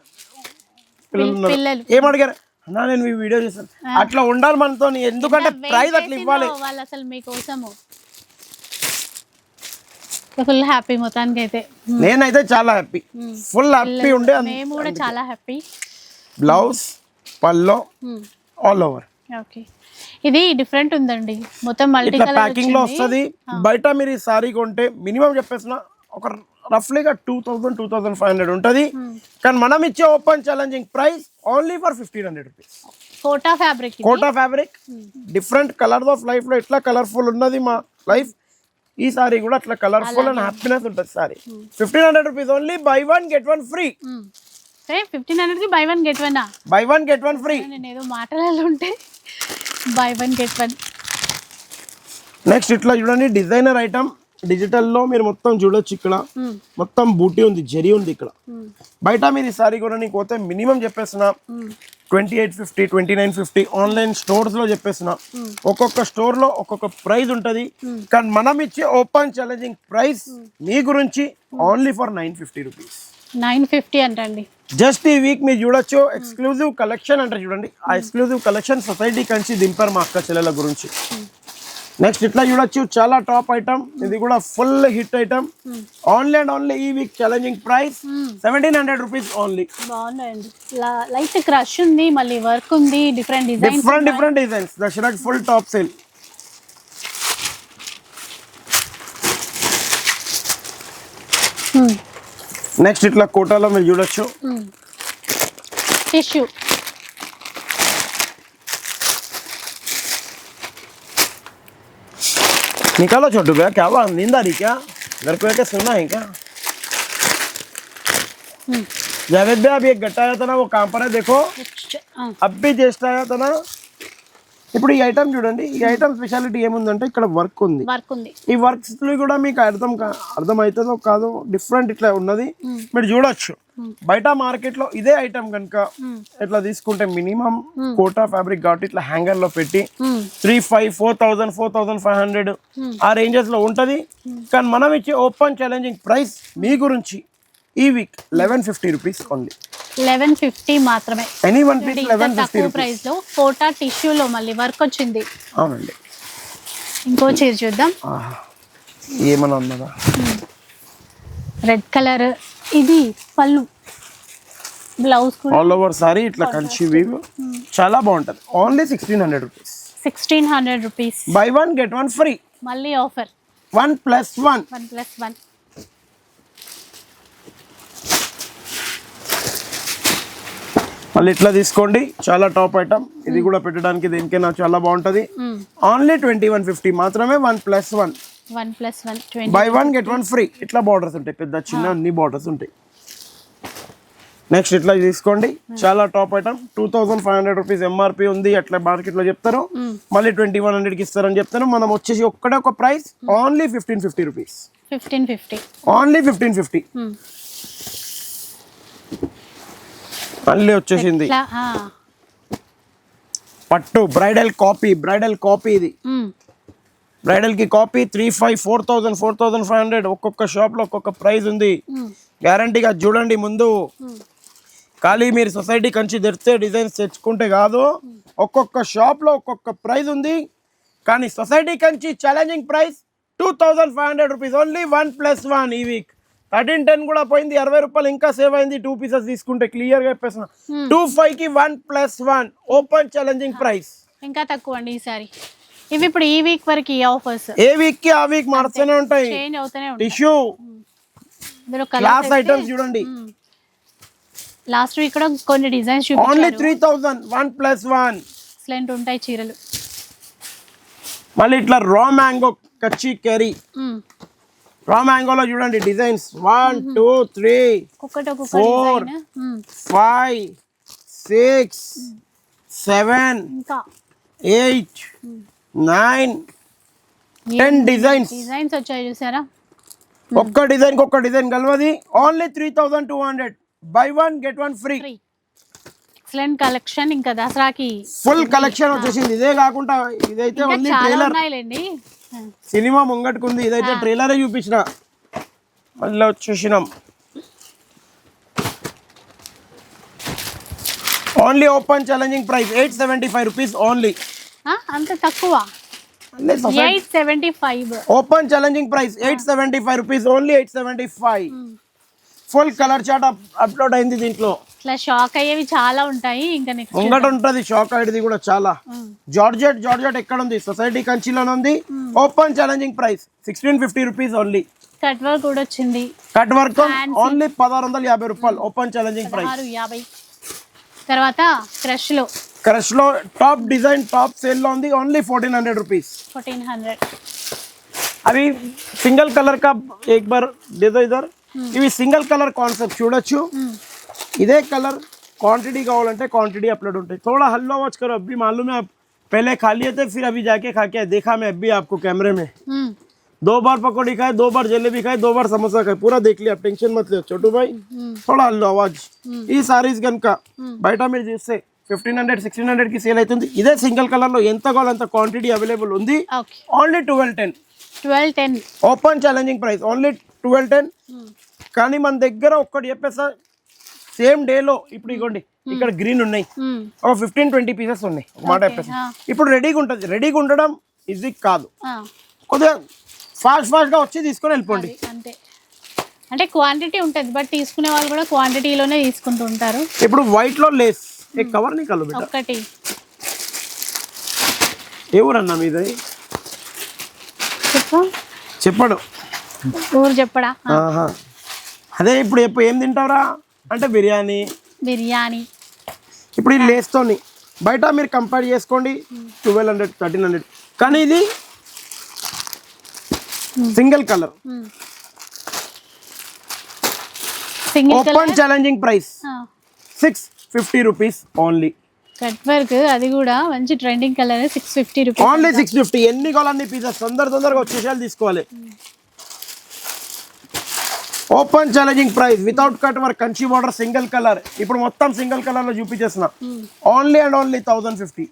పిల్లలు ఏమడిగారు, అన్నా నేను మీ వీడియో చేస్తాను, అట్లా ఉండాలి మనతో. ఎందుకంటే ప్రైజ్ అట్లా ఇవ్వాలి. వాళ్ళు అసలు మీకోసము ఫుల్ హ్యాపీ. మొత్తానికి అయితే నేనైతే చాలా హ్యాపీ, ఫుల్ హ్యాపీ ఉండే. మేము కూడా చాలా హ్యాపీ. బ్లౌజ్ పల్లో ఆల్ ఓవర్. ఓకే, ఇది డిఫరెంట్ ఉందండి, మొత్తం మల్టీ కలర్ ప్యాకింగ్ లో వస్తుంది. బయట మీరు ఈ సారీ కొంటే మినిమం చెప్పేసిన ఒక రఫ్లీగా 2000-2500 ఉంటుంది. కానీ మనం ఇచ్చే open challenging price only for 1500 rupees. Kota fabric different colours of life లో ఎట్లా కలర్ఫుల్ ఉన్నది మా లైఫ్, ఈ సారీ కూడా అట్లా కలర్ఫుల్ అండ్ హ్యాపీనెస్ ఉంటుంది sorry. 1500 rupees only. By 1 get 1 free. 1500 కి by 1 get 1. By 1 get 1 free. నేను ఏదో మాటలలో ఉంటే బై 1 గెట్ 1. నెక్స్ట్ ఇట్లా చూడండి, డిజైనర్ ఐటమ్ డిజిటల్ లో మీరు మొత్తం చూడొచ్చు. ఇక్కడ మొత్తం బూటీ ఉంది, జరీ ఉంది. ఇక్కడ బయట మీరు ఈ సారీ కూడా నీకు పోతే మినిమం చెప్పేస్తున్నా 2850, 2950. ఆన్లైన్ స్టోర్స్ లో చెప్పేస్తున్నా ఒక్కొక్క స్టోర్ లో ఒక్కొక్క ప్రైస్ ఉంటది. కానీ మనం ఇచ్చే ఓపెన్ ఛాలెంజింగ్ ప్రైస్ మీ గురించి ఓన్లీ ఫర్ 950 రూపీస్. 950 అంటండి. జస్ట్ ఈ వీక్ మీరు చూడొచ్చు ఎక్స్క్లూజివ్ కలెక్షన్ అంటే చూడండి, ఆ ఎక్స్క్లూజివ్ కలెక్షన్ సొసైటీ కంచి దింపారు మా అక్క చెల్లెల గురించి. నెక్స్ట్ ఇట్లా చూడొచ్చు, చాలా టాప్ ఐటమ్. ఇది కూడా full hit item. Only and only ఈ week challenging price 1700 rupees only. బాగుందండి, లైట్ క్రష్ ఉంది, మళ్ళీ వర్క్ ఉంది, డిఫరెంట్ డిజైన్స్. దసరాకి ఫుల్ టాప్ సేల్. నెక్స్ట్ ఇట్లా కోటాలో మీరు చూడొచ్చు. టిష్యూ निकालो छोटू भैया, क्या हुआ, नींद आ रही क्या? घर को आके सोना है क्या? जावेद भैया अभी एक गट्टा आया था ना, वो कहाँ पर है देखो. अब भी जस्ट आया था ना. ఇప్పుడు ఈ ఐటమ్ చూడండి, ఈ ఐటమ్ స్పెషాలిటీ ఏముందంటే ఇక్కడ వర్క్ ఉంది. ఈ వర్క్స్ కూడా మీకు అర్థం అవుతుందో కాదో డిఫరెంట్ ఇట్లా ఉన్నది. మీరు చూడొచ్చు బయట మార్కెట్ లో ఇదే ఐటమ్ కనుక ఇట్లా తీసుకుంటే మినిమం కోటా ఫ్యాబ్రిక్ కాబట్టి ఇట్లా హ్యాంగర్ లో పెట్టి 3,500, 4,000, 4,500 ఆ రేంజెస్ లో ఉంటది. కానీ మనం ఇచ్చే ఓపెన్ ఛాలెంజింగ్ ప్రైస్ మీ గురించి ఈ వీక్ 1150 రూపీస్ ఓన్లీ. 1150 మాత్రమే. ఎనీ వన్ పీస్ 1150 ప్రైస్ లో కోటా టిష్యూలో మళ్ళీ వర్క్ వచ్చింది. అవునండి. ఇంకో చీర చూద్దాం. ఏమన్నా ఉన్నదా? రెడ్ కలర్, ఇది పళ్ళు, బ్లౌజ్ కూడా ఆల్ ఓవర్ సారీ ఇట్లా కంచి వీవ్ చాలా బాగుంటది. Only 1600 rupees. 1600 rupees. By one get one free. మళ్ళీ ఆఫర్ 1+1. 1+1. మళ్ళీ ఇట్లా తీసుకోండి, చాలా టాప్ ఐటమ్. ఇది కూడా పెట్టడానికి దేనికైనా చాలా బాగుంటది. ఓన్లీ 2150 మాత్రమే. 1+1. 1+1 by one get one free. ఇట్లా బార్డర్స్ ఉంటాయి, పెద్ద చిన్న అన్ని బార్డర్స్ ఉంటాయి. నెక్స్ట్ ఇట్లా తీసుకోండి, చాలా టాప్ ఐటమ్. 2500 రూపీస్ ఎంఆర్పి ఉంది. అట్లా మార్కెట్ లో చెప్తారు, మళ్ళీ 2100కి ఇస్తారని చెప్తారు. మనం వచ్చేసి ఒక్కడే ఒక ప్రైస్, ఓన్లీ 1550 రూపీస్. 1550. ఓన్లీ 1550. మళ్ళీ వచ్చేసింది పట్టు బ్రైడల్ కాపీ. ఇది బ్రైడల్ కి కాపీ 3,500, 4,000, 4,500 ఒక్కొక్క షాప్ లో ఒక్కొక్క ప్రైస్ ఉంది. గ్యారంటీగా చూడండి. ముందు ఖాళీ మీరు సొసైటీ కంచి తెరిస్తే డిజైన్స్ తెచ్చుకుంటే కాదు, ఒక్కొక్క షాప్ లో ఒక్కొక్క ప్రైస్ ఉంది. కానీ society Kanchi challenging price 2500 rupees only. 1+1 ఈ వీక్ 1310 కూడా పోయింది. 60 రూపాయలు ఇంకా సేవ్ అయింది 2 పీసెస్ తీసుకుంటే. క్లియర్ గా చెప్పేస్తున్నా, 25కి 1+1 ఓపెన్ ఛాలెంజింగ్ ప్రైస్. ఇంకా తక్కువ అండి ఈసారి. ఇవి ఇప్పుడు ఈ వీక్ వరకు ఈ ఆఫర్స్, ఏ వీక్ కి ఆ వీక్ మారుతూనే ఉంటాయి. చేంజ్ అవుతూనే ఉంటాయి. టిష్యూ క్లాస్ ఐటమ్స్ చూడండి. లాస్ట్ వీక్ కూడా కొన్ని డిజైన్స్ ఓన్లీ చూపించారు. 3000. 1+1 ఎక్సలెంట్ ఉంటాయి చీరలు. మళ్ళీ ఇట్లా రా మ్యాంగో కచ్చి కెరీ. రా మ్యాంగోలో చూడండి డిజైన్స్ 1, 2, 3, 4, 5, 6, 7, 8, 9, 10 డిజైన్స్ వచ్చాయి చూసారా. ఒక్క డిజైన్ ఒక్క డిజైన్ కలవది. Only 3200. Buy one get one free. Excellent collection. ఇంకా దసరాకి ఫుల్ కలెక్షన్ వచ్చేసింది. ఇదే కాకుండా ఇదైతే ఓన్లీ ట్రైలర్, సినిమా ముంగట్టుకుంది. ఇదైతే ట్రైలరే చూపించిన. మళ్ళీ వచ్చేసినాం. Only open challenging price 875 rupees only. అంత తక్కువ? 875. Open challenging price 875 rupees only. 875. Full colour chart upload అయింది దీంట్లో. ఇట్లా షాక్ అయ్యేవి చాలా ఉంటాయి. ఇంకా నెక్స్ట్ ముంగట ఉంటది షాక్ అయ్యేది కూడా చాలా. జార్జెట్ ఎక్కడ ఉంది? సొసైటీ కంచిలోనే ఉంది. Open challenging price 1650 rupees only. Cut work కూడా వచ్చింది. కట్ వర్క్ ఓన్లీ 1650 రూపాయలు. Open challenging price 1650. తర్వాత క్రష్ లో టాప్ డిజైన్ టాప్ సేల్ లో ఉంది. Only 1400 rupees. 1400. అవి సింగిల్ కలర్ కా ఏక్ బార్ దేదో ఇదర్. ఇవి సింగిల్ కలర్ కాన్సెప్ట్ చూడొచ్చు. ఇదే కలర్ क्वांटिटी కావాలంటే क्वांटिटी अपलोड ఉంటాయి. थोड़ा हल्लो वॉच करो. अभी मालूम है आप पहले खा लिए थे, फिर अभी जाके खा के देखा मैं अभी आपको कैमरे में. 2 बार पकौड़ी खाए, 2 बार जलेबी खाए, 2 बार समोसा खाए. पूरा देख लिया, आप टेंशन मत लो छोटू भाई. थोड़ा हल्लो आवाज. ఈ సారీస్ కనుక బయట మీరు చూస్తే 1500, 1600 కి సేల్ అవుతుంది. ఇదే సింగిల్ కలర్ లో ఎంత కావాలంత క్వాంటిటీ అవైలబుల్ ఉంది. Only 1210. Open challenging price only 1210. కానీ మన దగ్గర ఒక్కటి చెప్పేసా, సేమ్ డే లో ఇప్పుడు ఇగోండి ఇక్కడ గ్రీన్ ఉన్నాయి, ఒక 15-20 పీసెస్ ఉన్నాయి. ఒక మాట చెప్పేసి ఇప్పుడు రెడీగా ఉంటుంది. రెడీగా ఉండడం ఈజీ కాదు, కొద్దిగా ఫాస్ట్ గా వచ్చి తీసుకొని వెళ్ళిపోండి. అంతే. అంటే క్వాంటిటీ ఉంటుంది, బట్ తీసుకునే వాళ్ళు కూడా క్వాంటిటీలోనే తీసుకుంటూ ఉంటారు. ఇప్పుడు వైట్ లో లేస్ కవర్ ని కలు ఒకటి. ఏ ఊరన్నా మీది? చెప్పు. చెప్పడు ఊరు చెప్పడా? అదే ఇప్పుడు చెప్పు ఏం తింటావురా అంటే బిర్యానీ. ఇప్పుడు ఈ లేస్తోని బయట మీరు కంపేర్ చేసుకోండి 1200 1300, కానీ ఇది single colour open challenging price 650 rupees only. Cut work అది కూడా మంచి ట్రెండింగ్ కలర్ 650 రూపీస్ ఓన్లీ 650. ఎన్ని కావాలన్నీ పీసెస్ తొందరగా వచ్చేసారి తీసుకోవాలి. Open challenging price without cut work Kanchi border single colour. ఇప్పుడు మొత్తం సింగిల్ కలర్ లో చూపించేస్తున్నా. Only and only 1050.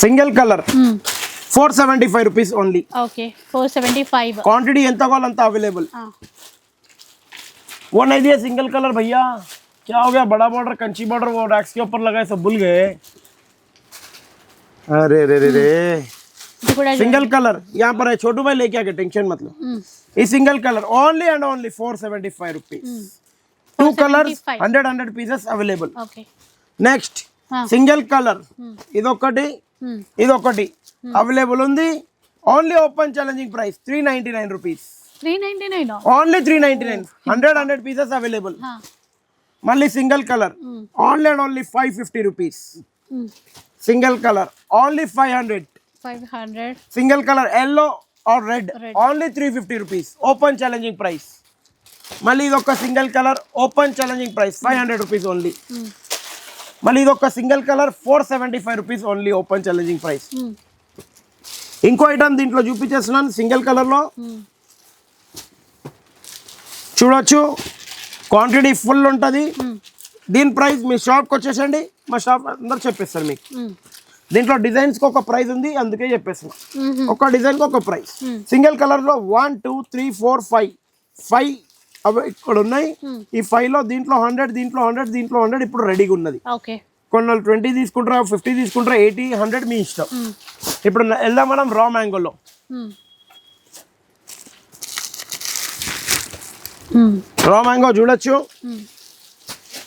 Single colour 475 rupees only. Okay 475. Quantity ఎంత కావాలో అంత అవైలబుల్. वो नहीं दिया सिंगल कलर भैया, क्या हो गया? बड़ा बॉर्डर कंची बॉर्डर वो रैक्स के ऊपर लगाए सब भूल गए. अरे रे रे रे सिंगल कलर यहाँ पर है. छोटू भाई लेके आके टेंशन मतलब. ये single colour only and only 475 rupees. 2 colours 100 pieces available. Next single colour ఇదొకటి అవైలబుల్ ఉంది. Only open challenging price 399 rupees. 399 only 399. 100 pieces available. మళ్ళీ single colour only and only 550 rupees. Single colour only 500. Single colour yellow or red only 350 rupees open challenging price. మళ్ళీ ఇదొక single colour open challenging price 500 rupees only. మళ్ళీ ఇదొక single colour 475 rupees only open challenging price. ఇంకో ఐటమ్ దీంట్లో చూపించేస్తున్నాను సింగిల్ కలర్లో. చూడొచ్చు క్వాంటిటీ ఫుల్ ఉంటుంది. దీని ప్రైస్ మీ షాప్కి వచ్చేసండి, మా షాప్ అందరు చెప్పేస్తారు మీకు. దీంట్లో డిజైన్స్కి ఒక ప్రైస్ ఉంది, అందుకే చెప్పేస్తున్నా. ఒక డిజైన్కి ఒక ప్రైస్. సింగిల్ కలర్లో 1 2 3 4 5 అవి ఇక్కడ ఉన్నాయి. ఈ 5లో దీంట్లో 100, దీంట్లో 100, దీంట్లో 100 ఇప్పుడు రెడీగా ఉన్నది. కొన్ని 20 తీసుకుంటారా, 50 తీసుకుంటారా, 80 100 మీ ఇష్టం. ఇప్పుడు వెళ్దాం మనం రా మ్యాంగోలో. రా మ్యాంగో చూడొచ్చు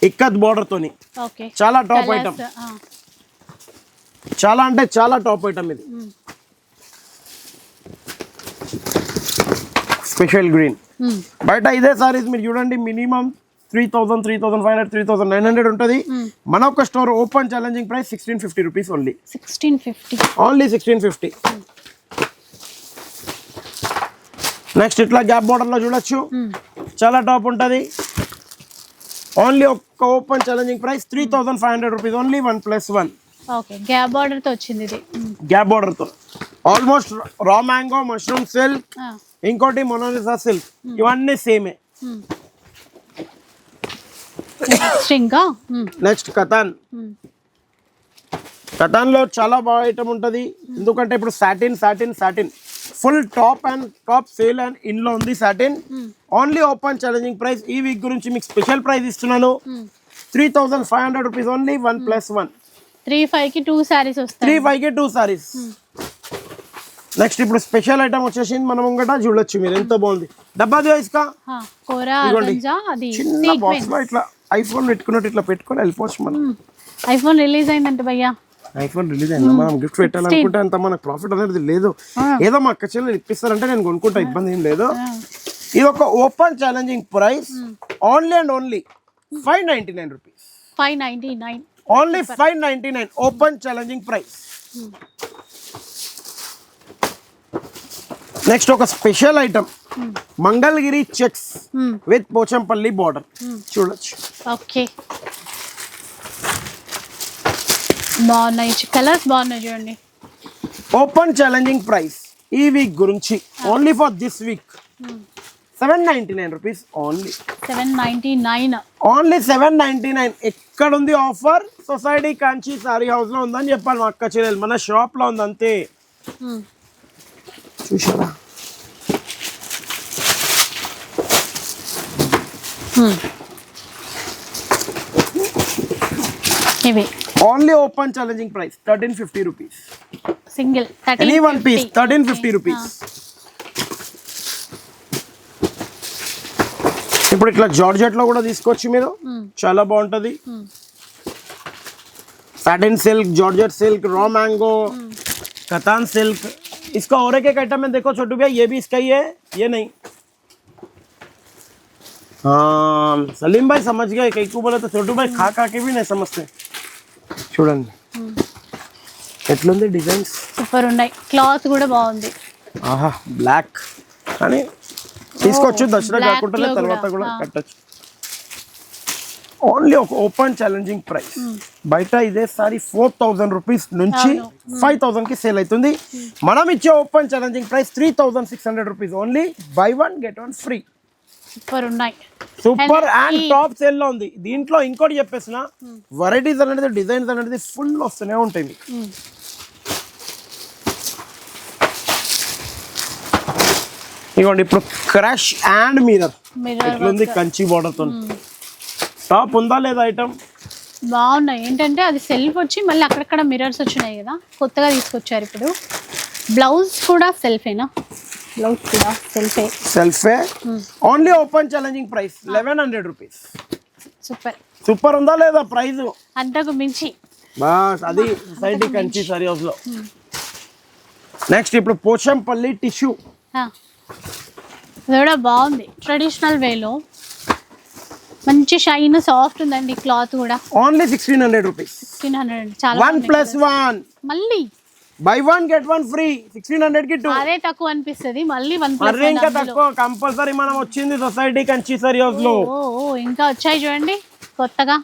ఇక్కత్ బోర్డర్ తోని. చాలా టాప్ ఐటమ్, చాలా అంటే చాలా టాప్ ఐటమ్ ఇది. Special green. బయట ఇదే సారీస్ మీరు చూడండి మినిమం 3000, 3500, 3900 ఉంటుంది. మన ఒక store open challenging price 1650 rupees only. 1650 only 1650. Next ఇట్లా గ్యాప్ బోర్డర్ లో చూడొచ్చు చాలా టాప్ ఉంటుంది. ఓన్లీ ఒక్క open challenging price 3500 rupees only 1+1. Okay gap border తో వచ్చింది ఇది. గ్యాప్ బోర్డర్ తో almost raw mango, mushroom silk, ఇంకోటి మొనాలిసా సిల్క్, ఇవన్నీ సేమే. నెక్స్ట్ కతాన్. కతాన్ లో చాలా బాగా ఐటమ్ ఉంటుంది. ఎందుకంటే ఇప్పుడు satin full top and top sale and ఇన్లో ఉంది satin. Only open challenging price. ఈ వీక్ గురించి మీకు స్పెషల్ ప్రైస్ ఇస్తున్నాను 3500 రూపీస్ ఓన్లీ 1+1. 35 కి 2 సారీస్ వస్తాయి. 35 కి 2 సారీస్. నెక్స్ట్ ఇప్పుడు స్పెషల్ ఐటమ్ వచ్చేసింది మనం ముంగట చూడొచ్చు మీరు, ఎంత బాగుంది. డబ్బా దియో ఇస్కా చిన్న బాక్స్ లో ఇట్లా ఐఫోన్ పెట్టుకున్నట్టు ఇట్లా పెట్టుకొని వెళ్ళిపోవచ్చు మనం. ఐఫోన్ రిలీజ్ అయిందంటే భయ్యా, ఐఫోన్ రిలీజ్ అయింది. మనం గిఫ్ట్ పెట్టాలనుకుంటే అంత మనకు ప్రాఫిట్ అనేది లేదు. ఏదో మా అక్క చెల్లెలు ఇప్పిస్తారంటే నేను కొనుక్కుంటా, ఇబ్బంది ఏం లేదు. ఇది ఒక open challenging price only and only 599 rupees. 599 only 599 open challenging price. Next ఒక special item Mangalagiri checks with Pochampally border చూడొచ్చు. ఓకే బాగున్నాయి, కలర్స్ బాగున్నాయి చూడండి. ఓపెన్ ఛాలెంజింగ్ ప్రైస్ ఈ వీక్ గురించి only for this week 799 rupees only. 799 only 799. ఎక్కడుంది offer? Society Kanchi sari house లో ఉందని చెప్పాలి మా అక్క చెల్లెలు, మన షాప్ లో ఉంది అంతే. చూసారా ఇవి only open challenging price 1350 rupees single. Any one piece 1350 rupees. ఇప్పుడు ఇట్లా జార్జెట్ లో కూడా తీసుకోవచ్చు మీరు, చాలా బాగుంటది. Satin silk, georgette silk, raw mango, Katan silk, इसका और एक आइटम है, देखो छोटू भैया, ये भी इसका ही है, ये नहीं। हाँ सलीम भाई समझ गए, कई को बोले तो छोटू भाई खा खा के भी नहीं समझते। చూడండి ఎట్లుంది డిజైన్స్, సూపర్ ఉన్నాయి, క్లాత్ కూడా బాగుంది. ఆహా బ్లాక్ కానీ తీసుకోవచ్చు, దసరా black కాకుండా లో తర్వాత కూడా, కూడా కట్టచ్చు. ఓన్లీ ఒక ఓపెన్ ఛాలెంజింగ్ ప్రైస్. బయట ఇదే సారీ 4000 రూపీస్ నుంచి 5000 కి సేల్ అవుతుంది. మనం ఇచ్చే open challenging price 3600 rupees only. By one get one free. Super ఉన్నాయి. సూపర్ అండ్ టాప్ సేల్ లో ఉంది. దీంట్లో ఇంకోటి చెప్పేసిన వెరైటీస్ అనేది, డిజైన్స్ అనేది ఫుల్ వస్తూనే ఉంటాయి మీకు. ఇదిగోండి ఇప్పుడు క్రష్ అండ్ మిర్రర్ ఇట్లుంది, కంచి బార్డర్ తో. టాప్ ఉందా లేదా ఐటమ్? బాగున్నాయి. ఏంటంటే అది సెల్ఫ్ వచ్చి మళ్ళీ అక్కడక్కడ మిర్రర్స్ వచ్చినాయి కదా, కొత్తగా తీసుకొచ్చారు ఇప్పుడు. బ్లౌజ్ కూడా సెల్ఫేనా? బ్లౌజ్ కూడా సెల్ఫే. Only open challenging price 1100 rupees. Super super ఉందా లేదా ప్రైస్? అంతకు మించి బస్ అది సొసైటీ కంచి సారీ హౌస్ లో. నెక్స్ట్ ఇప్పుడు పోచంపల్లి టిష్యూ. ఇది కూడా బాగుంది, ట్రెడిషనల్ వేలో మంచి షైన్, సాఫ్ట్ ఉందండి క్లాత్ కూడా. Only 1600 rupees. 1600 చాలా. 1+1 మళ్ళీ buy one get one free. 1600 కి 2. అదే తక్కువ అనిపిస్తుంది, మళ్ళీ 1+1 మరీ ఇంకా తక్కువ కంపల్సరీ. మనం వచ్చింది సొసైటీ కంచి సారీ హౌస్ లో. ఇంకా వచ్చాయి చూడండి కొత్తగా.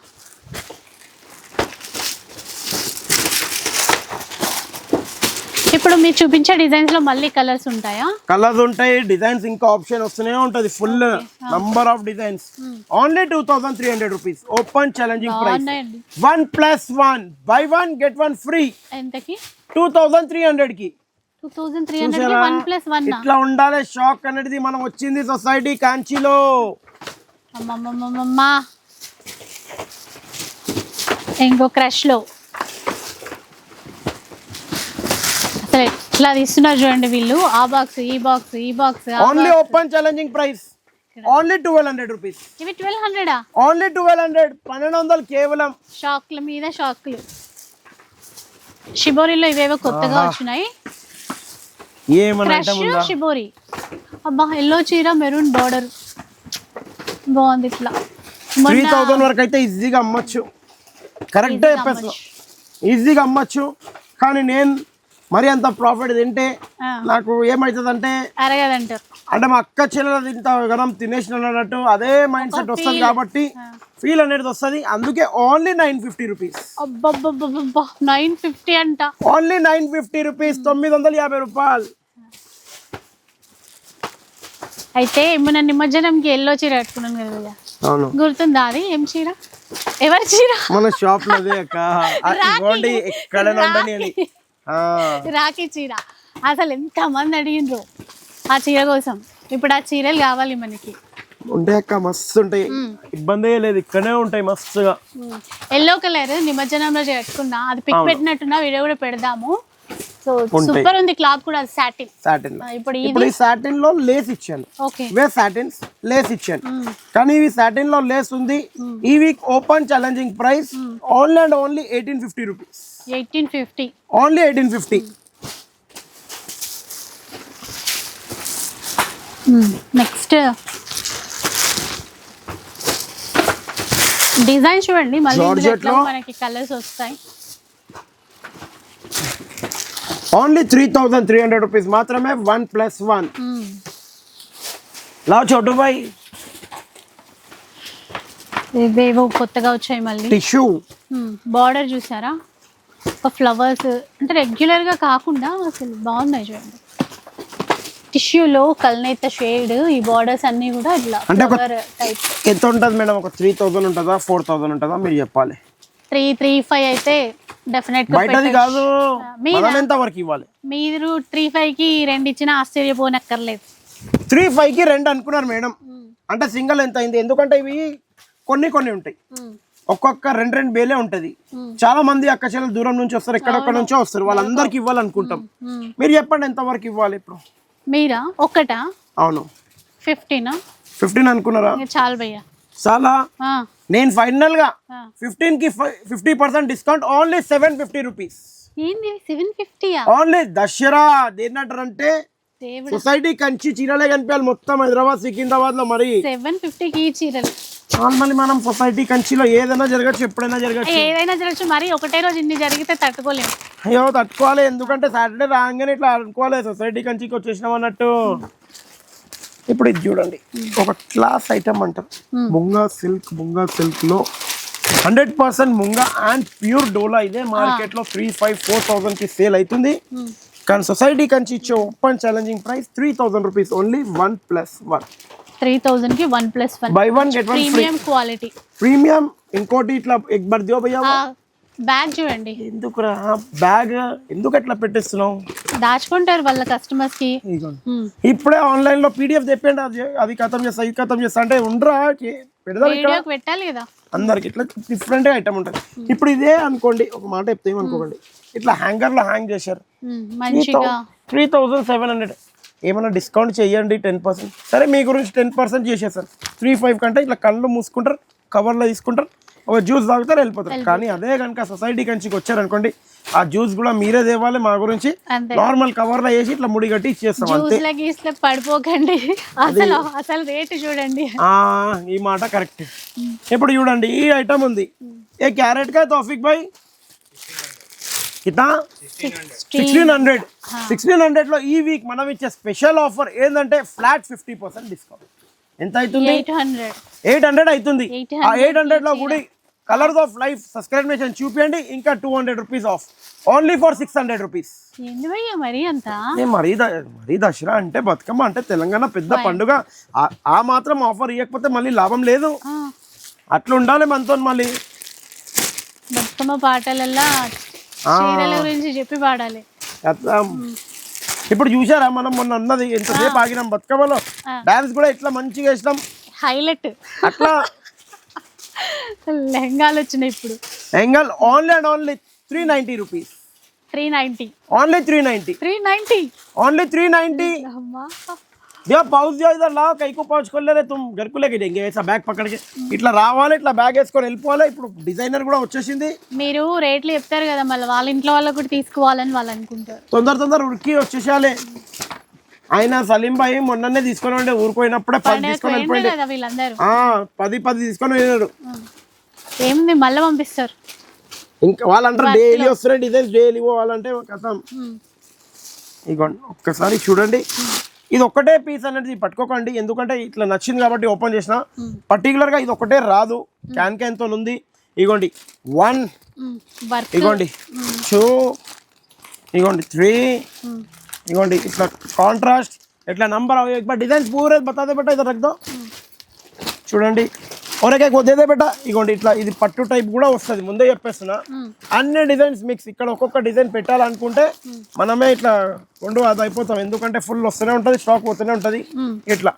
ఇప్పుడు మీరు చూపించే డిజైన్స్ లో మళ్ళీ కలర్స్ ఉంటాయా? కలర్స్ ఉంటాయి, డిజైన్స్ ఇంకా ఆప్షన్ వస్తూనే ఉంటది. Full number of designs. Only 2300 rupees. Open challenging price. 1+1 by one get one free. ఎంతకి? 2300 కి. 2300 కి 1+1. ఇట్లా ఉండాలి షాక్ అనేది. మనం వచ్చింది సొసైటీ కాంచీలో. అమ్మమ్మమ్మమ్మా, ఇంకో క్రష్ లో అసలు ఎట్లా తీస్తున్నారు చూడండి వీళ్ళు. ఆ బాక్స్, ఈ బాక్స్, ఈ box. Only open challenging price. Only 1200 rupees. ఇవి 1200. ఓన్లీ 1200. 1200 కేవలం. షాక్ల మీద షాక్లు. షిబోరిలో ఇవేవో కొత్తగా వచ్చినాయి. Crush shibori. అబ్బా, ఎల్లో చీర, మెరూన్ బార్డర్ బాగుంది. ఇట్లా 3000 వరకు అయితే ఈజీగా అమ్మచ్చు. కరెక్ట్ చెప్పేసి ఈజీగా అమ్మచ్చు. కానీ నేను మరి అంత ప్రాఫిట్ తింటే నాకు ఏమవుతుంది అంటే అరగదంటారు. అంటే మా అక్క చెల్లెలు ఇంత గనం తినేసిన అన్నట్టు అదే మైండ్ సెట్ వస్తుంది కాబట్టి ఫీల్ అనేది వస్తుంది. అందుకే ఓన్లీ 950 రూపీస్. 950 అంట. Only 950 rupees. 950 రూపాయలు. అయితే మొన్న నిమజ్జనంకి ఎల్లో చీర కట్టుకున్నాను కదా, అవును గుర్తుందా? అది ఏం చీర? ఎవరి చీర? మన షాప్ లో ఎక్కడ రాఖీ చీర. అసలు ఎంత మంది అడిగిండ్రు ఆ చీర కోసం. ఇప్పుడు ఆ చీరలు కావాలి మనకి. ఉంటాయి అక్క, మస్తు ఉంటాయి, ఇబ్బంది లేదు. ఇక్కడనే ఉంటాయి మస్తుగా. ఎల్లో కలర్ నిమజ్జనంలో కట్టుకున్నా, అది పిక్ పెట్టినట్టున్నా, వీడియో కూడా పెడదాము. సో సూపర్ ఉంది క్లాత్ కూడా. సాటిన్. ఇప్పుడు ఈ సాటిన్ లో లేస్ ఇచ్చాను. ఇవే సాటిన్స్ లేస్ ఇచ్చాను. కానీ ఇవి సాటిన్ లో లేస్ ఉంది. ఈ week open challenging price only and only 1850 rupees. 1850. Only 1850. Next design చూడండి, మళ్ళీ మనకి కలర్స్ వస్తాయి. ఓన్లీ 3300 రూపీస్ మాత్రమే. 1+1. లా చోటు బాయ్, ఇవేవో కొత్తగా వచ్చాయి మళ్ళీ. టిష్యూ బార్డర్ చూసారా? ఒక ఫ్లవర్స్ అంటే రెగ్యులర్ గా కాకుండా అసలు బాగున్నాయి చూడండి. టిష్యూలో కల్నేత షేడ్, ఈ బార్డర్స్ అన్ని కూడా ఇట్లా ఫ్లవర్ టైప్. ఎంత ఉంటుంది మేడం? ఒక 3000 ఉంటుందా, 4000 ఉంటుందా? మీరు చెప్పాలి. 335 అయితే డెఫినెట్ గా బయటది కాదు. మనం ఎంత వరకు ఇవ్వాలి? మీరు 35 కి 2 ఇచ్చినా ఆశ్చర్యపోనక్కర్లేదు. 35 కి 2 అనుకున్నారు మేడం. అంటే సింగిల్ ఎంత అయింది? ఎందుకంటే ఇవి కొన్ని ఉంటాయి, ఒక్కొక్క 2 బేలే ఉంటది. చాలా మంది అక్క చెల్లెలు దూరం నుంచి వస్తారు, ఎక్కడెక్కడ నుంచో వస్తారు. వాళ్ళందరికి ఇవ్వాలనుకుంటాం. మీరు చెప్పండి ఎంత వరకు ఇవ్వాలి ఇప్పుడు? మీరా ఒకటా? అవును. 15 అనుకున్నారా? చాలు భయ్యా, చాలా. నేను ఫైనల్ గా 15 కి 50% డిస్కౌంట్. Only 750 rupees. ఏంది 750 ఓన్లీ దసరా దేనంటారంటే దేవుడు సొసైటీ కంచి చీరలే కనిపించాలి మొత్తం హైదరాబాద్ సికింద్రాబాద్ లో. మరి 750 కి ఈ చీరలు నార్మల్లీ మనం సొసైటీ కంచిలో ఏదైనా జరగచ్చు, ఎప్పుడైనా జరగచ్చు. ఏదైనా జరగచ్చు, మరి ఒకటే రోజు ఇన్ని జరిగితే తట్టుకోలేము. అయ్యో తట్టుకోవాలి, ఎందుకంటే సాటర్డే రాగానే ఇట్లా అనుకోవాలి సొసైటీ కంచికి వచ్చేసినాం అన్నట్టు. ఇప్పుడు ఇది చూడండి, ఒక క్లాస్ ఐటమ్ అంటారు ముంగా సిల్క్ లో 100% ముంగా అండ్ ప్యూర్ డోలా. ఇదే మార్కెట్ లో 3,500-4,000 కి సేల్ అవుతుంది. కానీ సొసైటీ కంచి ఇచ్చే open challenging price 3,000 rupees only 1+1. 3000 కి 1+1 buy 1 get 1 free. Premium quality, premium. ఇంకోటి ఇట్లా ఎక్ బార్ దియో భయ్యా. బ్యాగ్ చూడండి, ఎందుకురా బ్యాగ్ ఎందుకు ఎట్లా పెట్టేస్తున్నావు? దాచుకుంటారు వాళ్ళ కస్టమర్స్ కి. ఇప్పుడే ఆన్లైన్ లో పీడిఎఫ్ చెప్పండి, అది ఖతం చేస్తా ఇది ఖతం చేస్తా అంటే ఉండరా పెడదాం ఇక్కడ వీడియోకి పెట్టాలి కదా అందరికి. ఇట్లా డిఫరెంట్ ఐటమ్ ఉంటుంది. ఇప్పుడు ఇదే అనుకోండి, ఒక మాట చెప్తే ఏమనుకోకండి, ఇట్లా హ్యాంగర్ లో హ్యాంగ్ చేశారు మంచిగా 3,700. ఏమైనా డిస్కౌంట్ చేయండి 10%. సరే మీ గురించి 10% చేసేసారు. 3,500 కంటే ఇట్లా కళ్ళు మూసుకుంటారు, కవర్లో తీసుకుంటారు, ఒక జ్యూస్ తాగుతారు, వెళ్ళిపోతారు. కానీ అదే కనుక సొసైటీ కంచికి వచ్చారనుకోండి, ఆ జ్యూస్ కూడా మీరే తేవాలి మా గురించి. నార్మల్ కవర్లో వేసి ఇట్లా ముడి కట్టి ఇచ్చేస్తాం అంతే. పడిపోకండి, అసలు రేటు చూడండి. ఈ మాట కరెక్ట్. ఇప్పుడు చూడండి ఈ ఐటమ్ ఉంది, ఏ క్యారెట్ కా తౌఫిక్ భాయ్ కితా 1600. 1600 లో ఈ వీక్ మనం ఇచ్చే స్పెషల్ ఆఫర్ ఏంటంటే ఫ్లాట్ 50% డిస్కౌంట్. ఎంత అవుతుంది? 800 అవుతుంది. ఆ 800 లో కూడా కలర్స్ ఆఫ్ లైఫ్ సబ్స్క్రిప్షన్ చూపించండి, ఇంకా 200 rupees of only for 600 rupees. మరీ దసరా అంటే బతుకమ్మ అంటే తెలంగాణ పెద్ద పండుగ. ఆ మాత్రం ఆఫర్ ఇవ్వకపోతే మళ్ళీ లాభం లేదు. అట్లా ఉండాలి మనతో. మళ్ళీ బతుకమ్మ పాటలల్లా చీరల గురించి చెప్పి పాడాలి. ఇప్పుడు చూసారా మనం మొన్న అన్నది ఎంతసేపు ఆగినాం బతుకమ్మలో, డాన్స్ కూడా ఇట్లా మంచిగా వేసినాం, హైలైట్. అట్లా లెహంగాలు వచ్చినాయి ఇప్పుడు. లెహంగాల్ only and only 390 rupees. 390 only 390 only 390. दिया पाउच दिया इधर लाओ कई को पाउच खोल ले तुम घर को लेके जाएंगे ऐसा बैग पकड़ के ఇట్లా రావాలి, ఇట్లా బ్యాగ్ వేసుకొని వెళ్ళిపోవాలి. ఇప్పుడు డిజైనర్ కూడా వచ్చేసింది. మీరు రేట్లు చెప్తారు కదా, మళ్ళీ వాళ్ళ ఇంట్లో వాళ్ళకి కూడా తీసుకోవాలని వాళ్ళు అనుకుంటారు. తొందర ఉరికి వచ్చేసాలే. ఆయన సలీం భాయ్ మొన్ననే తీసుకొని ఉండే, ఊరిపోయినప్పుడే 10 తీసుకొని వెళ్ళిపోయింది. 10 తీసుకొని వెళ్ళారు. ఏముంది మళ్ళీ పంపిస్తారు. ఇంకా వాళ్ళంటారు డైలీ వస్తున్నాయి డిజైన్స్, డైలీ పోవాలంటే కథం. ఇగోండి ఒక్కసారి చూడండి, ఇది ఒక్కటే పీస్ అనేది పట్టుకోకండి, ఎందుకంటే ఇట్లా నచ్చింది కాబట్టి ఓపెన్ చేసిన. పర్టికులర్ గా ఇది ఒకటే రాదు, క్యాన్ తో ఉంది. ఇగోండి 1, ఇగోండి 2, ఇగోండి 3, ఇగోండి ఇట్లా కాంట్రాస్ట్ ఇట్లా నంబర్ డిజైన్స్ పూరే బతాదే బెటా ఇधर रख दो. చూడండి ఒరేకే కొద్దిదే బెటా. ఇగోండి ఇట్లా ఇది పట్టు టైప్ కూడా వస్తుంది, ముందే చెప్పేస్తున్నా. అన్ని డిజైన్స్ మిక్స్. ఇక్కడ ఒక్కొక్క డిజైన్ పెట్టాలనుకుంటే మనమే ఇట్లా అది అయిపోతాం, ఎందుకంటే ఫుల్ వస్తూనే ఉంటుంది, స్టాక్ పోతూనే ఉంటుంది. ఇట్లా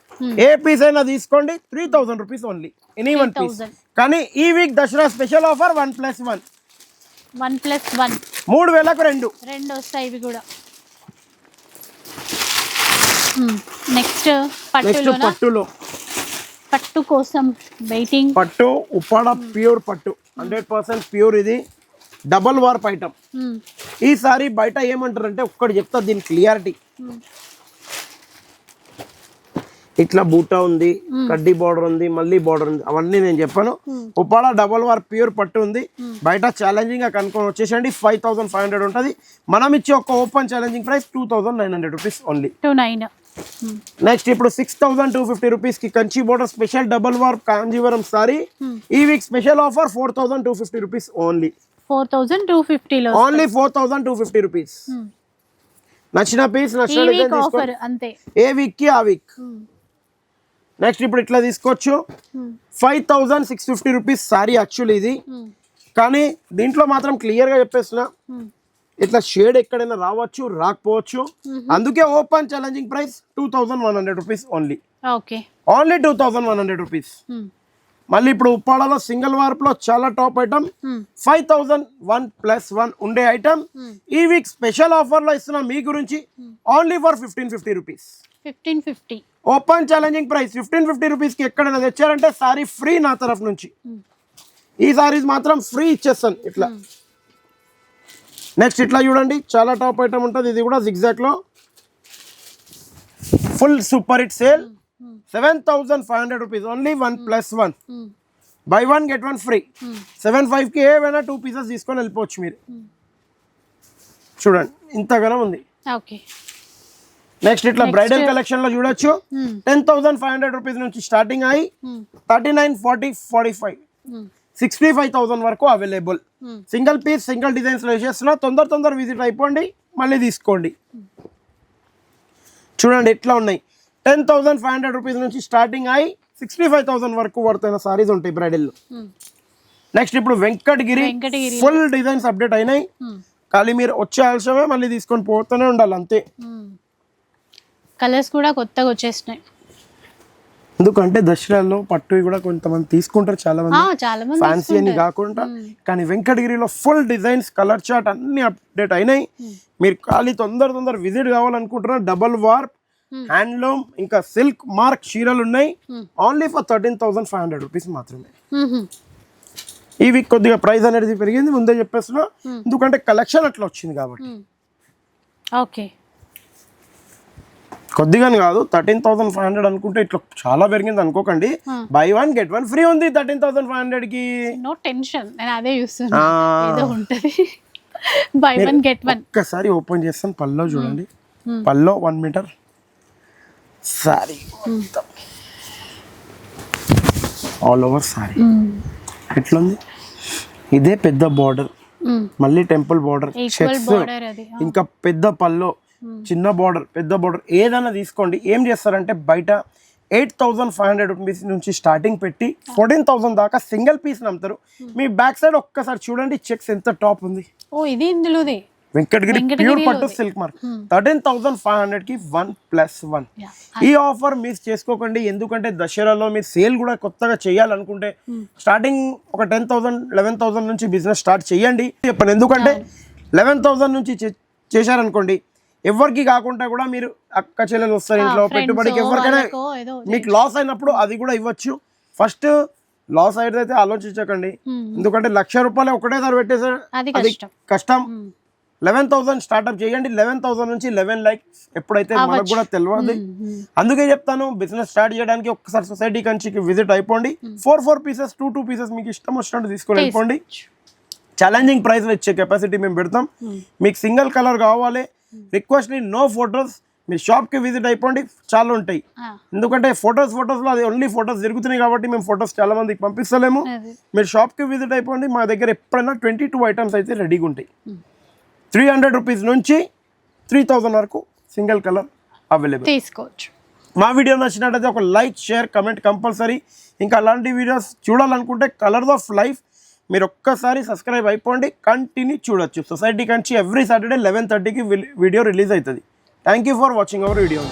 ఏ పీస్ అయినా తీసుకోండి 3,000 రూపీస్ ఓన్లీ, ఎనీ 1 పీస్. కానీ ఈ వీక్ దసరా స్పెషల్ ఆఫర్ 1+1. 1+1 3,000కు 2 వస్తాయి. ఇవి కూడా నెక్స్ట్ పట్టులో పట్టు కోసం వెయిటింగ్. పట్టు ఉప్పాడ ప్యూర్ పట్టు 100% ప్యూర్. ఇది డబల్ వార్ప్ ఐటమ్. ఈసారి బయట ఏమంటారంటే ఒక్కటి చెప్తా దీని క్లియారిటీ. ఇట్లా బూటా ఉంది, కడ్డీ బార్డర్ ఉంది, మళ్ళీ బార్డర్ ఉంది, అవన్నీ నేను చెప్పాను. ఉప్పాడ డబల్ వార్ ప్యూర్ పట్టు ఉంది. బయట ఛాలెంజింగ్ గా కనుక్కొని వచ్చేసండి, 5,500 ఉంటుంది. మనం ఇచ్చే ఒక open challenging price 2,900 rupees only. 29. Next ఇప్పుడు 6,250 రూపీస్ కి Kanchi border special double warp Kanjeevaram sari. ఈ week special offer 4,250 rupees only. 4,250 only 4,250 rupees. నచ్చిన పీస్ నచ్చిన డిజైన్ తీసుకోండి అంతే, ఏ వీక్ కి ఆ వీక్. నెక్స్ట్ ఇప్పుడు ఇట్లా తీసుకోవచ్చు 5,650 రూపీస్ సారీ యాక్చువల్లీ ఇది. కానీ దీంట్లో మాత్రం క్లియర్ గా చెప్పేస్తున్నా, ఇట్లా షేడ్ ఎక్కడైనా రావచ్చు, రాకపోవచ్చు. అందుకే open challenging price 2,100 rupees only. Only 2,100 rupees. మళ్ళీ ఇప్పుడు ఉప్పాడలో సింగిల్ వార్ప్ లో చాలా టాప్ ఐటమ్ 5,001+1 ఉండే ఐటమ్ ఈ వీక్ స్పెషల్ ఆఫర్ లో ఇస్తున్నా మీ గురించి only for 1,550 rupees. 1,550 open challenging price. 1,550 rupees కి ఎక్కడైనా తెచ్చారంటే సారీ ఫ్రీ నా తరఫు నుంచి. ఈ సారీస్ మాత్రం ఫ్రీ ఇచ్చేస్తాను. ఇట్లా నెక్స్ట్ ఇట్లా చూడండి, చాలా టాప్ ఐటమ్ ఉంటుంది. ఇది కూడా జిగ్జాగ్లో full super hit sale. 7,500 rupees only 1+1. Buy 1 get 1 free. 7,500కి ఏవైనా 2 పీసెస్ తీసుకొని వెళ్ళిపోవచ్చు మీరు. చూడండి ఇంతగానో ఉంది. ఓకే. నెక్స్ట్ ఇట్లా బ్రైడల్ కలెక్షన్ లో చూడొచ్చు. 10,500 రూపీస్ నుంచి స్టార్టింగ్ అయ్యి 39, 40, 45, 65,000 వరకు available. Single piece single designs లో వేసేస్తున్నా. తొందర విజిట్ అయిపోండి, మళ్ళీ తీసుకోండి. చూడండి ఎట్లా ఉన్నాయి. 10,500 రూపీస్ నుంచి స్టార్టింగ్ అయ్యి 65,000 వరకు పడుతున్న సారీస్ ఉంటాయి బ్రైడల్. నెక్స్ట్ ఇప్పుడు వెంకటగిరి ఫుల్ డిజైన్స్ అప్డేట్ అయినాయి. ఖాళీ మీరు వచ్చే ఆలస్యమే, మళ్ళీ తీసుకొని పోతూనే ఉండాలి అంతే. కలర్స్ కూడా కొత్తగా వచ్చేసినాయి. ఎందుకంటే దసరాలో పట్టు కూడా కొంతమంది తీసుకుంటారు, చాలా మంది ఫ్యాన్సీ అని కాకుండా. కానీ వెంకటగిరిలో ఫుల్ డిజైన్స్, కలర్ చార్ట్ అన్ని అప్డేట్ అయినాయి. మీరు ఖాళీ తొందర విజిట్ కావాలనుకుంటున్నారు. డబల్ వార్ప్, హ్యాండ్లూమ్, ఇంకా సిల్క్ మార్క్ చీరలు ఉన్నాయి. ఓన్లీ ఫర్ 13,500 రూపీస్ మాత్రమే. ఈ వీక్ కొద్దిగా ప్రైస్ అనేది పెరిగింది, ముందే చెప్పేస్తున్నా. ఎందుకంటే కలెక్షన్ అట్లా వచ్చింది కాబట్టి. ఓకే. కొద్దిగాని కాదు, 13,500 అనుకుంటే ఇట్లా చాలా పెరిగింది అనుకోకండి. బై 1 get 1 ఫ్రీ ఉంది 13,500కి. నో టెన్షన్, నేను అదే చూస్తున్నా. ఏదో ఉంటది. Buy 1 get 1. ఒక్కసారి ఓపెన్ చేస్తాను. పల్లో చూడండి, pallu 1 metre sari, all over sari ఎట్లుంది. ఇదే పెద్ద బార్డర్, మళ్ళీ టెంపుల్ బార్డర్, చెక్స్, ఇంకా పెద్ద పల్లో, చిన్న బార్డర్, పెద్ద బార్డర్, ఏదైనా తీసుకోండి. ఏం చేస్తారంటే బయట 8,500 రూపీస్ నుంచి స్టార్టింగ్ పెట్టి 14,000 దాకా సింగిల్ పీస్ నమ్ముతారు. మీ బ్యాక్ సైడ్ ఒక్కసారి చూడండి, చెక్స్ ఎంత టాప్ ఉంది. ఓ ఇది ఇందులోదే వెంకటగిరి ప్యూర్ పట్టు సిల్క్ మార్క్. 13,500కి 1+1. ఈ ఆఫర్ మిస్ చేసుకోకండి. ఎందుకంటే దసరాలో మీరు సేల్ కూడా కొత్తగా చేయాలనుకుంటే స్టార్టింగ్ ఒక 10,000, 11,000 నుంచి బిజినెస్ స్టార్ట్ చేయండి చెప్పండి. ఎందుకంటే 11,000 నుంచి చేశారనుకోండి, ఎవరికి కాకుండా కూడా మీరు అక్క చెల్లెలు వస్తారు ఇంట్లో పెట్టుబడికి. ఎవరికైనా మీకు లాస్ అయినప్పుడు అది కూడా ఇవ్వచ్చు. ఫస్ట్ లాస్ అయితే ఆలోచించకండి. ఎందుకంటే 1,00,000 రూపాయలు ఒకటేసారి పెట్టేసారు, అది కష్టం. 11,000 స్టార్ట్అప్ చేయండి. 11,000 నుంచి 11 lakhs ఎప్పుడైతే మనకు కూడా తెలియదు. అందుకే చెప్తాను, బిజినెస్ స్టార్ట్ చేయడానికి ఒక్కసారి సొసైటీ కంచికి విజిట్ అయిపోండి. 4 పీసెస్, 2 పీసెస్ మీకు ఇష్టం వచ్చినట్టు తీసుకొని వెళ్ళిపోండి. ఛాలెంజింగ్ ప్రైస్ ఇచ్చే కెపాసిటీ మేము పెడతాం. మీకు సింగిల్ కలర్ కావాలి, రిక్వెస్ట్ నో ఫొటోస్. మీరు షాప్కి విజిట్ అయిపోండి, చాలా ఉంటాయి. ఎందుకంటే ఫొటోస్లో అది ఓన్లీ ఫొటోస్ జరుగుతున్నాయి కాబట్టి మేము ఫొటోస్ చాలా మందికి పంపిస్తలేము. మీరు షాప్కి విజిట్ అయిపోండి. మా దగ్గర ఎప్పుడైనా 22 ఐటమ్స్ అయితే రెడీగా ఉంటాయి. 300 రూపీస్ నుంచి 3,000 వరకు సింగిల్ కలర్ అవైలబుల్ తీసుకోవచ్చు. మా వీడియో నచ్చినట్టయితే ఒక లైక్, షేర్, కమెంట్ కంపల్సరీ. ఇంకా అలాంటి వీడియోస్ చూడాలనుకుంటే కలర్స్ ఆఫ్ లైఫ్ మీరు ఒక్కసారి సబ్స్క్రైబ్ అయిపోండి, కంటిన్యూ చూడొచ్చు. సొసైటీ కంచి ఎవ్రీ సాటర్డే 11:30కి వీడియో రిలీజ్ అవుతుంది. Thank you for watching our video.